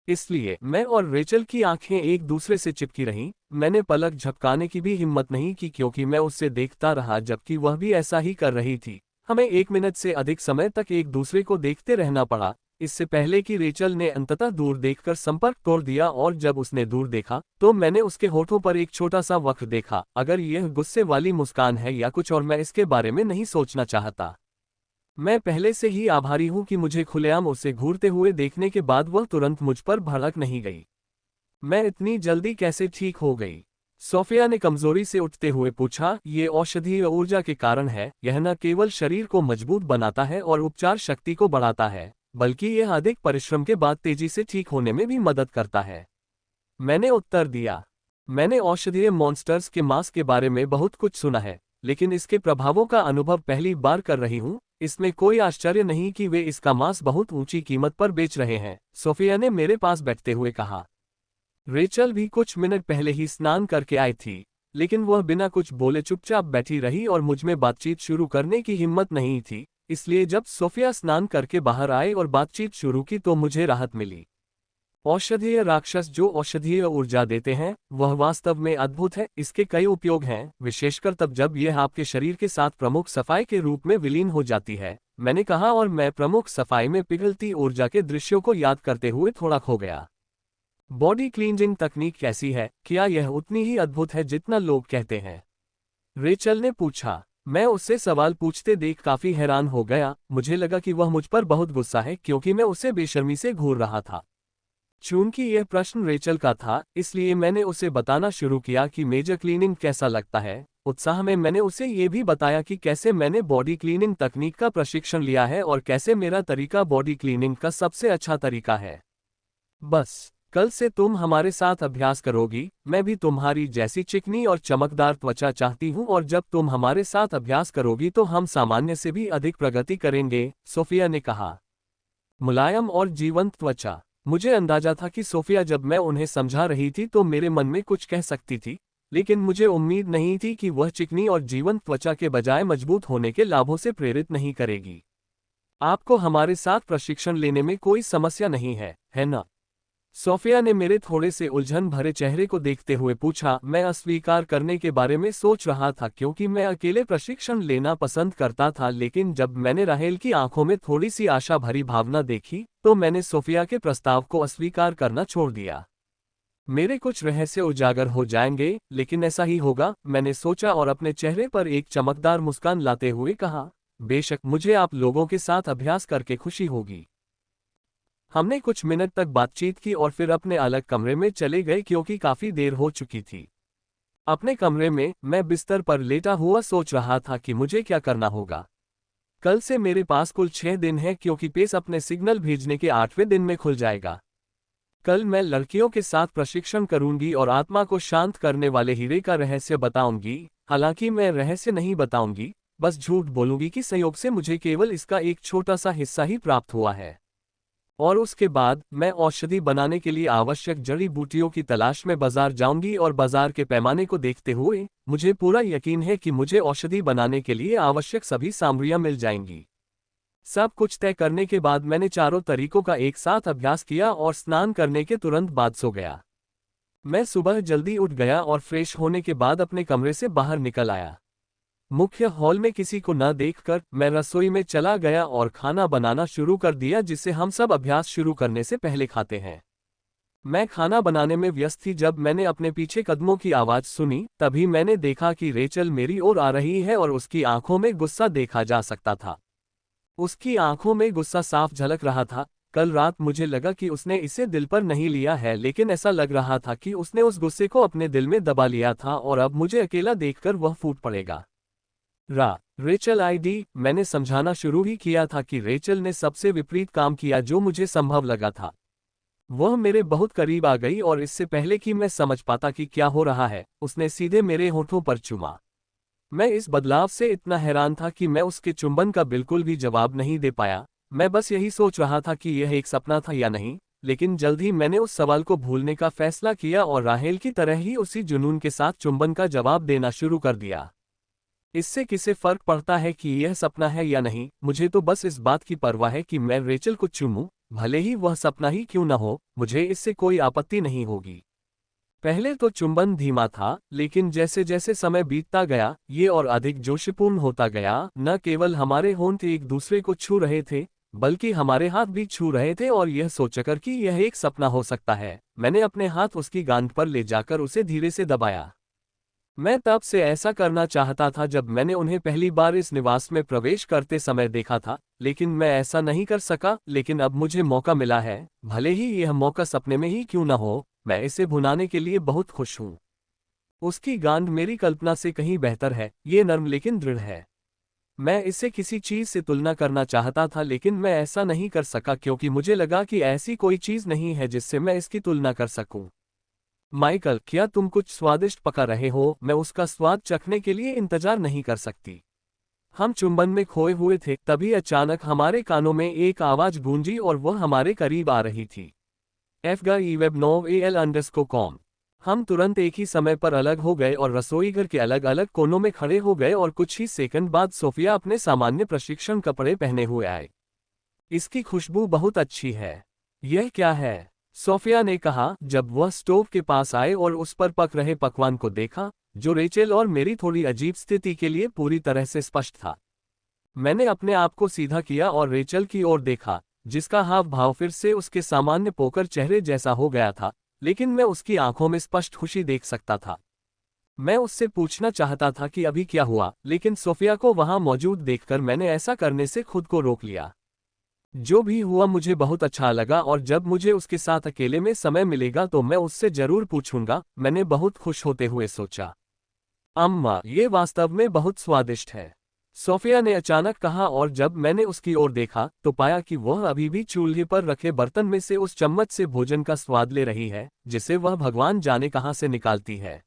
Speaker 1: इसलिए मैं और रेचल की आंखें एक दूसरे से चिपकी रहीं। मैंने पलक झपकाने की भी हिम्मत नहीं की, क्योंकि मैं उससे देखता रहा जबकि वह भी ऐसा ही कर रही थी। हमें 1 मिनट से अधिक समय तक एक दूसरे को देखते रहना पड़ा, इससे पहले कि रेचल ने अंततः दूर देखकर संपर्क तोड़ दिया, और जब उसने दूर देखा तो मैंने उसके होठों पर एक छोटा सा वक्र देखा। अगर यह गुस्से वाली मुस्कान है या कुछ और, मैं इसके बारे में नहीं सोचना चाहता। मैं पहले से ही आभारी हूं कि मुझे खुलेआम उसे घूरते हुए देखने के बाद वह तुरंत मुझ पर भड़क नहीं गई। मैं इतनी जल्दी कैसे ठीक हो गई? सोफिया ने कमजोरी से उठते हुए पूछा। ये औषधीय ऊर्जा के कारण है। यह न केवल शरीर को मजबूत बनाता है और उपचार शक्ति को बढ़ाता है, बल्कि यह अधिक परिश्रम के बाद तेजी से ठीक होने में भी मदद करता है। मैंने उत्तर दिया। मैंने औषधीय मॉन्स्टर्स के मांस के बारे में बहुत कुछ सुना है, लेकिन इसके प्रभावों का अनुभव पहली बार कर रही हूं। इसमें कोई आश्चर्य नहीं कि वे इसका मांस बहुत ऊंची कीमत पर बेच रहे हैं, सोफिया ने मेरे पास बैठते हुए कहा। रेचल भी कुछ मिनट पहले ही स्नान करके आई थी, लेकिन वह बिना कुछ बोले चुपचाप बैठी रही और मुझ में बातचीत शुरू करने की हिम्मत नहीं थी। इसलिए जब सोफिया स्नान करके बाहर आए और बातचीत शुरू की तो मुझे राहत मिली। औषधीय राक्षस जो औषधीय ऊर्जा देते हैं वह वास्तव में अद्भुत है। इसके कई उपयोग हैं, विशेषकर तब जब यह आपके शरीर के साथ प्रमुख सफाई के रूप में विलीन हो जाती है, मैंने कहा, और मैं प्रमुख सफाई में पिघलती ऊर्जा के दृश्यों को याद करते हुए थोड़ा खो गया। बॉडी क्लींजिंग तकनीक कैसी है? क्या यह उतनी ही अद्भुत है जितना लोग कहते हैं? रेचल ने पूछा। मैं उससे सवाल पूछते देख काफी हैरान हो गया। मुझे लगा कि वह मुझ पर बहुत गुस्सा है, क्योंकि मैं उसे बेशर्मी से घूर रहा था। चूंकि यह प्रश्न रेचल का था, इसलिए मैंने उसे बताना शुरू किया कि मेजर क्लीनिंग कैसा लगता है। उत्साह में मैंने उसे ये भी बताया कि कैसे मैंने बॉडी क्लीनिंग तकनीक का प्रशिक्षण लिया है और कैसे मेरा तरीका बॉडी क्लीनिंग का सबसे अच्छा तरीका है। बस कल से तुम हमारे साथ अभ्यास करोगी। मैं भी तुम्हारी जैसी चिकनी और चमकदार त्वचा चाहती हूँ, और जब तुम हमारे साथ अभ्यास करोगी तो हम सामान्य से भी अधिक प्रगति करेंगे, सोफिया ने कहा। मुलायम और जीवंत त्वचा। मुझे अंदाजा था कि सोफिया जब मैं उन्हें समझा रही थी तो मेरे मन में कुछ कह सकती थी, लेकिन मुझे उम्मीद नहीं थी कि वह चिकनी और जीवंत त्वचा के बजाय मजबूत होने के लाभों से प्रेरित नहीं करेगी। आपको हमारे साथ प्रशिक्षण लेने में कोई समस्या नहीं है ना? सोफिया ने मेरे थोड़े से उलझन भरे चेहरे को देखते हुए पूछा। मैं अस्वीकार करने के बारे में सोच रहा था, क्योंकि मैं अकेले प्रशिक्षण लेना पसंद करता था, लेकिन जब मैंने राहेल की आंखों में थोड़ी सी आशा भरी भावना देखी तो मैंने सोफिया के प्रस्ताव को अस्वीकार करना छोड़ दिया। मेरे कुछ रहस्य उजागर हो जाएंगे, लेकिन ऐसा ही होगा, मैंने सोचा, और अपने चेहरे पर एक चमकदार मुस्कान लाते हुए कहा। बेशक, मुझे आप लोगों के साथ अभ्यास करके खुशी होगी। हमने कुछ मिनट तक बातचीत की और फिर अपने अलग कमरे में चले गए, क्योंकि काफी देर हो चुकी थी। अपने कमरे में मैं बिस्तर पर लेटा हुआ सोच रहा था कि मुझे क्या करना होगा। कल से मेरे पास कुल 6 दिन है, क्योंकि पेस अपने सिग्नल भेजने के 8वें दिन में खुल जाएगा। कल मैं लड़कियों के साथ प्रशिक्षण करूंगी और आत्मा को शांत करने वाले हीरे का रहस्य बताऊंगी। हालांकि मैं रहस्य नहीं बताऊंगी, बस झूठ बोलूंगी कि संयोग से मुझे केवल इसका एक छोटा सा हिस्सा ही प्राप्त हुआ है। और उसके बाद मैं औषधि बनाने के लिए आवश्यक जड़ी बूटियों की तलाश में बाजार जाऊंगी और बाजार के पैमाने को देखते हुए मुझे पूरा यकीन है कि मुझे औषधि बनाने के लिए आवश्यक सभी सामग्रियां मिल जाएंगी। सब कुछ तय करने के बाद मैंने चारों तरीकों का एक साथ अभ्यास किया और स्नान करने के तुरंत बाद सो गया। मैं सुबह जल्दी उठ गया और फ्रेश होने के बाद अपने कमरे से बाहर निकल आया। मुख्य हॉल में किसी को न देखकर मैं रसोई में चला गया और खाना बनाना शुरू कर दिया, जिसे हम सब अभ्यास शुरू करने से पहले खाते हैं। मैं खाना बनाने में व्यस्त थी जब मैंने अपने पीछे कदमों की आवाज सुनी। तभी मैंने देखा कि रेचल मेरी ओर आ रही है और उसकी आंखों में गुस्सा देखा जा सकता था। उसकी आंखों में गुस्सा साफ झलक रहा था। कल रात मुझे लगा कि उसने इसे दिल पर नहीं लिया है, लेकिन ऐसा लग रहा था कि उसने उस गुस्से को अपने दिल में दबा लिया था और अब मुझे अकेला देखकर वह फूट पड़ेगा। Rachel ID. मैंने समझाना शुरू ही किया था कि रेचल ने सबसे विपरीत काम किया जो मुझे संभव लगा था। वह मेरे बहुत करीब आ गई और इससे पहले कि मैं समझ पाता कि क्या हो रहा है, उसने सीधे मेरे होठों पर चूमा। मैं इस बदलाव से इतना हैरान था कि मैं उसके चुंबन का बिल्कुल भी जवाब नहीं दे पाया। मैं बस यही सोच रहा था कि यह एक सपना था या नहीं, लेकिन जल्द ही मैंने उस सवाल को भूलने का फैसला किया और राहेल की तरह ही उसी जुनून के साथ चुंबन का जवाब देना शुरू कर दिया। इससे किसे फर्क पड़ता है कि यह सपना है या नहीं, मुझे तो बस इस बात की परवाह है कि मैं रेचल को चूमूं, भले ही वह सपना ही क्यों न हो, मुझे इससे कोई आपत्ति नहीं होगी। पहले तो चुंबन धीमा था, लेकिन जैसे जैसे समय बीतता गया ये और अधिक जोशपूर्ण होता गया। न केवल हमारे होंठ एक दूसरे को छू रहे थे, बल्कि हमारे हाथ भी छू रहे थे और यह सोचकर कि यह एक सपना हो सकता है, मैंने अपने हाथ उसकी गांठ पर ले जाकर उसे धीरे से दबाया। मैं तब से ऐसा करना चाहता था जब मैंने उन्हें पहली बार इस निवास में प्रवेश करते समय देखा था, लेकिन मैं ऐसा नहीं कर सका। लेकिन अब मुझे मौका मिला है, भले ही यह मौका सपने में ही क्यों न हो, मैं इसे भुनाने के लिए बहुत खुश हूँ। उसकी गांठ मेरी कल्पना से कहीं बेहतर है, ये नर्म लेकिन दृढ़ है। मैं इसे किसी चीज से तुलना करना चाहता था, लेकिन मैं ऐसा नहीं कर सका क्योंकि मुझे लगा कि ऐसी कोई चीज नहीं है जिससे मैं इसकी तुलना कर सकूं। माइकल, क्या तुम कुछ स्वादिष्ट पका रहे हो? मैं उसका स्वाद चखने के लिए इंतजार नहीं कर सकती। हम चुंबन में खोए हुए थे, तभी अचानक हमारे कानों में एक आवाज गूंजी और वह हमारे करीब आ रही थी। FGEWEB9AL_com। हम तुरंत एक ही समय पर अलग हो गए और रसोईघर के अलग अलग कोनों में खड़े हो गए और कुछ ही सेकंड बाद सोफिया अपने सामान्य प्रशिक्षण कपड़े पहने हुए आए। इसकी खुशबू बहुत अच्छी है। यह क्या है? सोफिया ने कहा जब वह स्टोव के पास आए और उस पर पक रहे पकवान को देखा, जो रेचल और मेरी थोड़ी अजीब स्थिति के लिए पूरी तरह से स्पष्ट था। मैंने अपने आप को सीधा किया और रेचल की ओर देखा, जिसका हाव भाव फिर से उसके सामान्य पोकर चेहरे जैसा हो गया था, लेकिन मैं उसकी आंखों में स्पष्ट खुशी देख सकता था। मैं उससे पूछना चाहता था कि अभी क्या हुआ, लेकिन सोफिया को वहां मौजूद देखकर मैंने ऐसा करने से खुद को रोक लिया। जो भी हुआ मुझे बहुत अच्छा लगा और जब मुझे उसके साथ अकेले में समय मिलेगा तो मैं उससे जरूर पूछूंगा, मैंने बहुत खुश होते हुए सोचा। अम्मा, ये वास्तव में बहुत स्वादिष्ट है, सोफिया ने अचानक कहा और जब मैंने उसकी ओर देखा तो पाया कि वह अभी भी चूल्हे पर रखे बर्तन में से उस चम्मच से भोजन का स्वाद ले रही है, जिसे वह भगवान जाने कहां से निकालती है।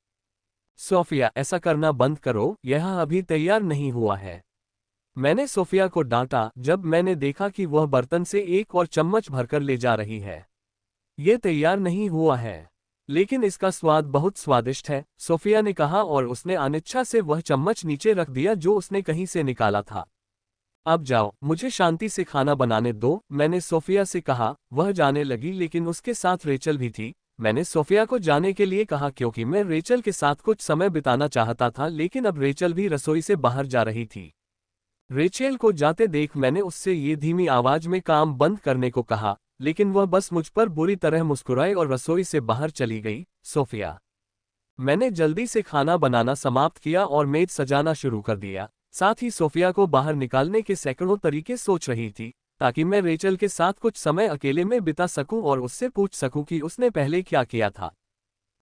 Speaker 1: सोफिया, ऐसा करना बंद करो, यह अभी तैयार नहीं हुआ है। मैंने सोफिया को डांटा जब मैंने देखा कि वह बर्तन से एक और चम्मच भरकर ले जा रही है। ये तैयार नहीं हुआ है, लेकिन इसका स्वाद बहुत स्वादिष्ट है, सोफिया ने कहा और उसने अनिच्छा से वह चम्मच नीचे रख दिया जो उसने कहीं से निकाला था। अब जाओ, मुझे शांति से खाना बनाने दो, मैंने सोफिया से कहा। वह जाने लगी, लेकिन उसके साथ रेचल भी थी। मैंने सोफिया को जाने के लिए कहा क्योंकि मैं रेचल के साथ कुछ समय बिताना चाहता था, लेकिन अब रेचल भी रसोई से बाहर जा रही थी। रेचेल को जाते देख मैंने उससे ये धीमी आवाज में काम बंद करने को कहा, लेकिन वह बस मुझ पर बुरी तरह मुस्कुराई और रसोई से बाहर चली गई। सोफिया। मैंने जल्दी से खाना बनाना समाप्त किया और मेज सजाना शुरू कर दिया। साथ ही सोफिया को बाहर निकालने के सैकड़ों तरीके सोच रही थी, ताकि मैं रेचल के साथ कुछ समय अकेले में बिता सकूं और उससे पूछ सकूं कि उसने पहले क्या किया था।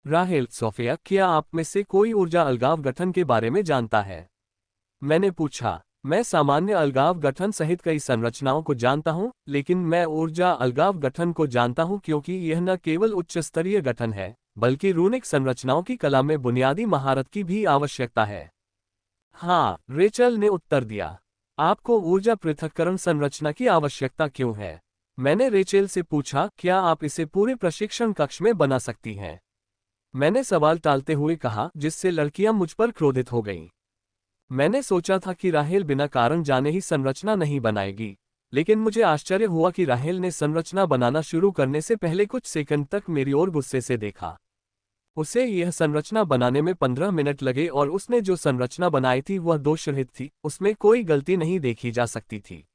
Speaker 1: राहेल, सोफिया, क्या आप में से कोई ऊर्जा अलगाव गठन के बारे में जानता है? मैंने पूछा। मैं सामान्य अलगाव गठन सहित कई संरचनाओं को जानता हूं, लेकिन मैं ऊर्जा अलगाव गठन को जानता हूं क्योंकि यह न केवल उच्च स्तरीय गठन है, बल्कि रूनिक संरचनाओं की कला में बुनियादी महारत की भी आवश्यकता है। हाँ, रेचल ने उत्तर दिया। आपको ऊर्जा पृथक्करण संरचना की आवश्यकता क्यों है? मैंने रेचेल से पूछा, क्या आप इसे पूरे प्रशिक्षण कक्ष में बना सकती हैं? मैंने सवाल टालते हुए कहा, जिससे लड़कियां मुझ पर क्रोधित हो गईं। मैंने सोचा था कि राहेल बिना कारण जाने ही संरचना नहीं बनाएगी, लेकिन मुझे आश्चर्य हुआ कि राहेल ने संरचना बनाना शुरू करने से पहले कुछ सेकंड तक मेरी ओर गुस्से से देखा। उसे यह संरचना बनाने में 15 मिनट लगे और उसने जो संरचना बनाई थी वह दोषरहित थी, उसमें कोई गलती नहीं देखी जा सकती थी।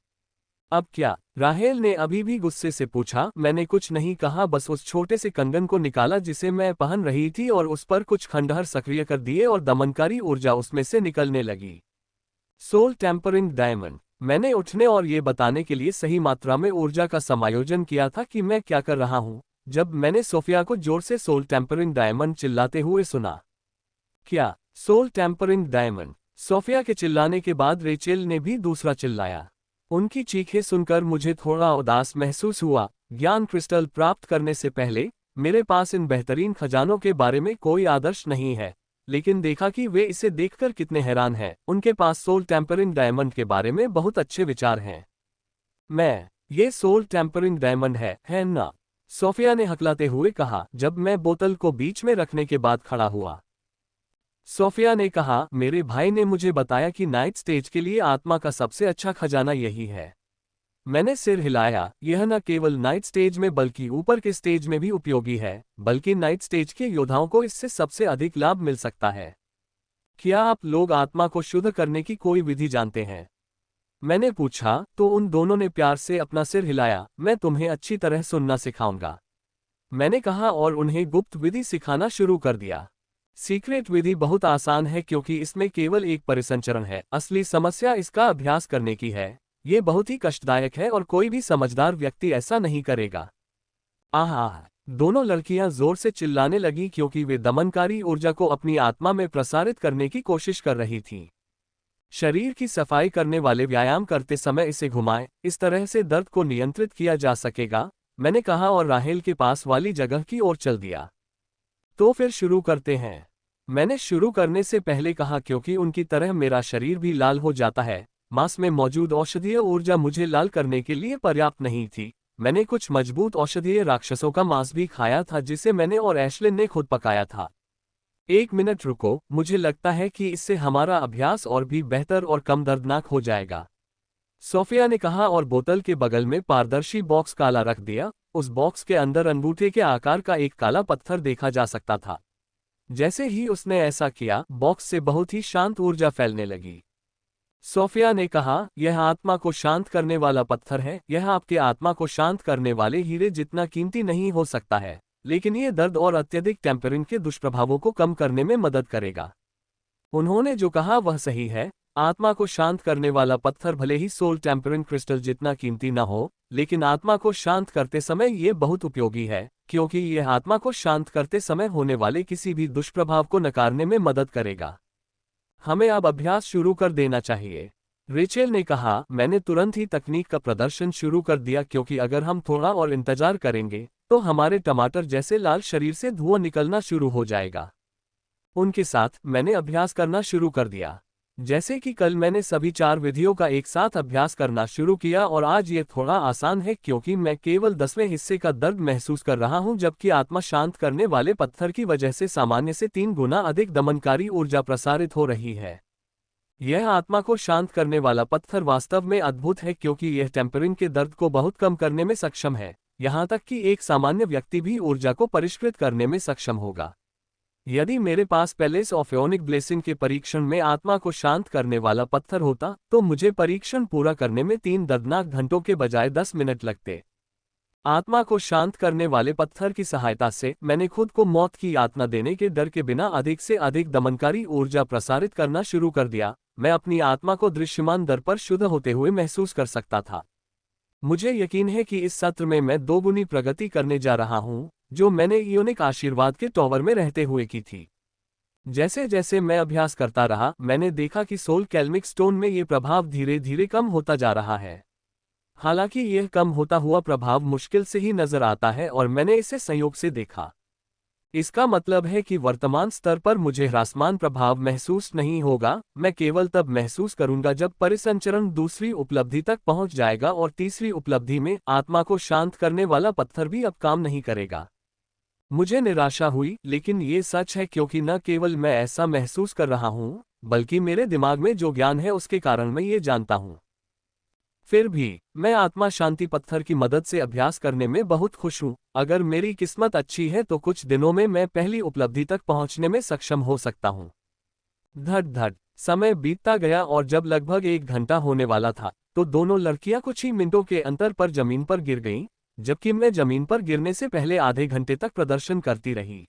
Speaker 1: अब क्या? राहेल ने अभी भी गुस्से से पूछा। मैंने कुछ नहीं कहा, बस उस छोटे से कंगन को निकाला जिसे मैं पहन रही थी और उस पर कुछ खंडहर सक्रिय कर दिए और दमनकारी ऊर्जा उसमें से निकलने लगी। Soul tempering diamond. मैंने उठने और ये बताने के लिए सही मात्रा में ऊर्जा का समायोजन किया था कि मैं क्या कर रहा हूँ, जब मैंने सोफिया को जोर से सोल टेम्परिंग डायमंड चिल्लाते हुए सुना। क्या? Soul tempering diamond? सोफिया के चिल्लाने के बाद रेचेल ने भी दूसरा चिल्लाया। उनकी चीखें सुनकर मुझे थोड़ा उदास महसूस हुआ। ज्ञान क्रिस्टल प्राप्त करने से पहले मेरे पास इन बेहतरीन खजानों के बारे में कोई आदर्श नहीं है, लेकिन देखा कि वे इसे देखकर कितने हैरान हैं। उनके पास सोल टेम्परिंग डायमंड के बारे में बहुत अच्छे विचार हैं। ये सोल टेम्परिंग डायमंड है ना? सोफिया ने हकलाते हुए कहा, जब मैं बोतल को बीच में रखने के बाद खड़ा हुआ। सोफिया ने कहा, मेरे भाई ने मुझे बताया कि नाइट स्टेज के लिए आत्मा का सबसे अच्छा खजाना यही है। मैंने सिर हिलाया। यह न केवल नाइट स्टेज में बल्कि ऊपर के स्टेज में भी उपयोगी है, बल्कि नाइट स्टेज के योद्धाओं को इससे सबसे अधिक लाभ मिल सकता है। क्या आप लोग आत्मा को शुद्ध करने की कोई विधि जानते हैं? मैंने पूछा, तो उन दोनों ने प्यार से अपना सिर हिलाया। मैं तुम्हें अच्छी तरह सुनना सिखाऊंगा, मैंने कहा और उन्हें गुप्त विधि सिखाना शुरू कर दिया। सीक्रेट विधि बहुत आसान है क्योंकि इसमें केवल एक परिसंचरण है। असली समस्या इसका अभ्यास करने की है। ये बहुत ही कष्टदायक है और कोई भी समझदार व्यक्ति ऐसा नहीं करेगा। आहा! दोनों लड़कियां जोर से चिल्लाने लगीं क्योंकि वे दमनकारी ऊर्जा को अपनी आत्मा में प्रसारित करने की कोशिश कर रही थीं। शरीर की सफाई करने वाले व्यायाम करते समय इसे घुमाएं, इस तरह से दर्द को नियंत्रित किया जा सकेगा, मैंने कहा और राहेल के पास वाली जगह की ओर चल दिया। तो फिर शुरू करते हैं, मैंने शुरू करने से पहले कहा, क्योंकि उनकी तरह मेरा शरीर भी लाल हो जाता है। मांस में मौजूद औषधीय ऊर्जा मुझे लाल करने के लिए पर्याप्त नहीं थी। मैंने कुछ मजबूत औषधीय राक्षसों का मांस भी खाया था जिसे मैंने और एशलिन ने खुद पकाया था। 1 मिनट रुको, मुझे लगता है कि इससे हमारा अभ्यास और भी बेहतर और कम दर्दनाक हो जाएगा, सोफिया ने कहा और बोतल के बगल में पारदर्शी बॉक्स काला रख दिया। उस बॉक्स के अंदर अंगूठे के आकार का एक काला पत्थर देखा जा सकता था। जैसे ही उसने ऐसा किया, बॉक्स से बहुत ही शांत ऊर्जा फैलने लगी। सोफिया ने कहा, यह आत्मा को शांत करने वाला पत्थर है। यह आपके आत्मा को शांत करने वाले हीरे जितना कीमती नहीं हो सकता है, लेकिन यह दर्द और अत्यधिक टेम्परिंग के दुष्प्रभावों को कम करने में मदद करेगा। उन्होंने जो कहा वह सही है। आत्मा को शांत करने वाला पत्थर भले ही सोल टेम्परिंग क्रिस्टल जितना कीमती न हो, लेकिन आत्मा को शांत करते समय यह बहुत उपयोगी है, क्योंकि यह आत्मा को शांत करते समय होने वाले किसी भी दुष्प्रभाव को नकारने में मदद करेगा। हमें अब अभ्यास शुरू कर देना चाहिए, रेचेल ने कहा। मैंने तुरंत ही तकनीक का प्रदर्शन शुरू कर दिया, क्योंकि अगर हम थोड़ा और इंतजार करेंगे तो हमारे टमाटर जैसे लाल शरीर से धुआं निकलना शुरू हो जाएगा। उनके साथ मैंने अभ्यास करना शुरू कर दिया। जैसे कि कल मैंने सभी 4 विधियों का एक साथ अभ्यास करना शुरू किया और आज ये थोड़ा आसान है क्योंकि मैं केवल 10वें हिस्से का दर्द महसूस कर रहा हूं, जबकि आत्मा शांत करने वाले पत्थर की वजह से सामान्य से 3 गुना अधिक दमनकारी ऊर्जा प्रसारित हो रही है। यह आत्मा को शांत करने वाला पत्थर वास्तव में अद्भुत है क्योंकि यह टेम्परिंग के दर्द को बहुत कम करने में सक्षम है, यहाँ तक कि एक सामान्य व्यक्ति भी ऊर्जा को परिष्कृत करने में सक्षम होगा। यदि मेरे पास पैलेस ऑफ एओनिक ब्लेसिंग के परीक्षण में आत्मा को शांत करने वाला पत्थर होता, तो मुझे परीक्षण पूरा करने में 3 दर्दनाक घंटों के बजाय 10 मिनट लगते। आत्मा को शांत करने वाले पत्थर की सहायता से मैंने खुद को मौत की यातना देने के डर के बिना अधिक से अधिक दमनकारी ऊर्जा प्रसारित करना शुरू कर दिया। मैं अपनी आत्मा को दृश्यमान दर पर शुद्ध होते हुए महसूस कर सकता था। मुझे यकीन है कि इस सत्र में मैं 2 गुनी प्रगति करने जा रहा हूं, जो मैंने इयोनिक आशीर्वाद के टॉवर में रहते हुए की थी। जैसे जैसे मैं अभ्यास करता रहा, मैंने देखा कि सोल कैल्मिक स्टोन में ये प्रभाव धीरे धीरे कम होता जा रहा है। हालांकि यह कम होता हुआ प्रभाव मुश्किल से ही नजर आता है और मैंने इसे संयोग से देखा। इसका मतलब है कि वर्तमान स्तर पर मुझे ह्रासमान प्रभाव महसूस नहीं होगा, मैं केवल तब महसूस करूंगा जब परिसंचरण दूसरी उपलब्धि तक पहुंच जाएगा और तीसरी उपलब्धि में आत्मा को शांत करने वाला पत्थर भी अब काम नहीं करेगा। मुझे निराशा हुई, लेकिन ये सच है क्योंकि न केवल मैं ऐसा महसूस कर रहा हूं, बल्कि मेरे दिमाग में जो ज्ञान है उसके कारण मैं ये जानता हूं। फिर भी मैं आत्मा शांति पत्थर की मदद से अभ्यास करने में बहुत खुश हूं। अगर मेरी किस्मत अच्छी है तो कुछ दिनों में मैं पहली उपलब्धि तक पहुंचने में सक्षम हो सकता हूं। धड़ धड़ समय बीतता गया और जब लगभग 1 घंटा होने वाला था तो दोनों लड़कियां कुछ ही मिनटों के अंतर पर जमीन पर गिर गईं, जबकि मैं जमीन पर गिरने से पहले आधे घंटे तक प्रदर्शन करती रही।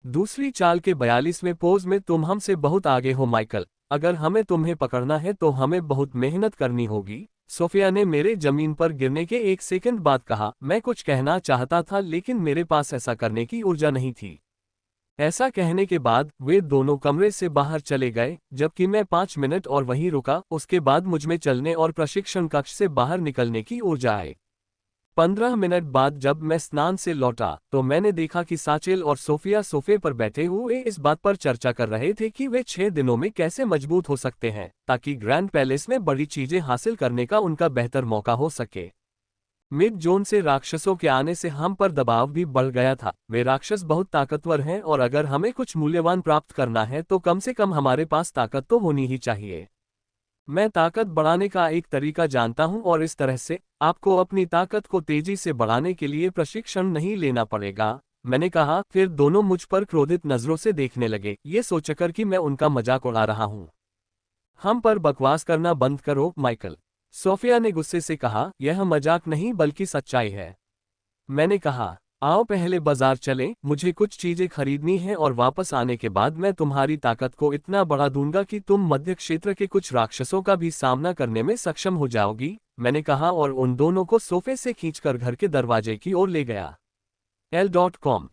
Speaker 1: दूसरी चाल के 42वें पोज में तुम हमसे बहुत आगे हो माइकल। अगर हमें तुम्हें पकड़ना है तो हमें बहुत मेहनत करनी होगी, सोफिया ने मेरे जमीन पर गिरने के 1 सेकंड बाद कहा। मैं कुछ कहना चाहता था लेकिन मेरे पास ऐसा करने की ऊर्जा नहीं थी। ऐसा कहने के बाद वे दोनों कमरे से बाहर चले गए, जबकि मैं 5 मिनट और वहीं रुका। उसके बाद मुझमें चलने और प्रशिक्षण कक्ष से बाहर निकलने की ऊर्जा आई। 15 मिनट बाद जब मैं स्नान से लौटा तो मैंने देखा कि साचेल और सोफिया सोफे पर बैठे हुए इस बात पर चर्चा कर रहे थे कि वे 6 दिनों में कैसे मजबूत हो सकते हैं ताकि ग्रैंड पैलेस में बड़ी चीजें हासिल करने का उनका बेहतर मौका हो सके। मिड जोन से राक्षसों के आने से हम पर दबाव भी बढ़ गया था। वे राक्षस बहुत ताकतवर हैं और अगर हमें कुछ मूल्यवान प्राप्त करना है तो कम से कम हमारे पास ताकत तो होनी ही चाहिए। मैं ताकत बढ़ाने का एक तरीका जानता हूं और इस तरह से आपको अपनी ताकत को तेजी से बढ़ाने के लिए प्रशिक्षण नहीं लेना पड़ेगा, मैंने कहा। फिर दोनों मुझ पर क्रोधित नजरों से देखने लगे, ये सोचकर कि मैं उनका मजाक उड़ा रहा हूं। हम पर बकवास करना बंद करो माइकल, सोफिया ने गुस्से से कहा। यह मजाक नहीं बल्कि सच्चाई है। मैंने कहा, आओ पहले बाजार चलें, मुझे कुछ चीजें खरीदनी हैं और वापस आने के बाद मैं तुम्हारी ताकत को इतना बढ़ा दूंगा कि तुम मध्य क्षेत्र के कुछ राक्षसों का भी सामना करने में सक्षम हो जाओगी, मैंने कहा और उन दोनों को सोफे से खींचकर घर के दरवाजे की ओर ले गया। L.com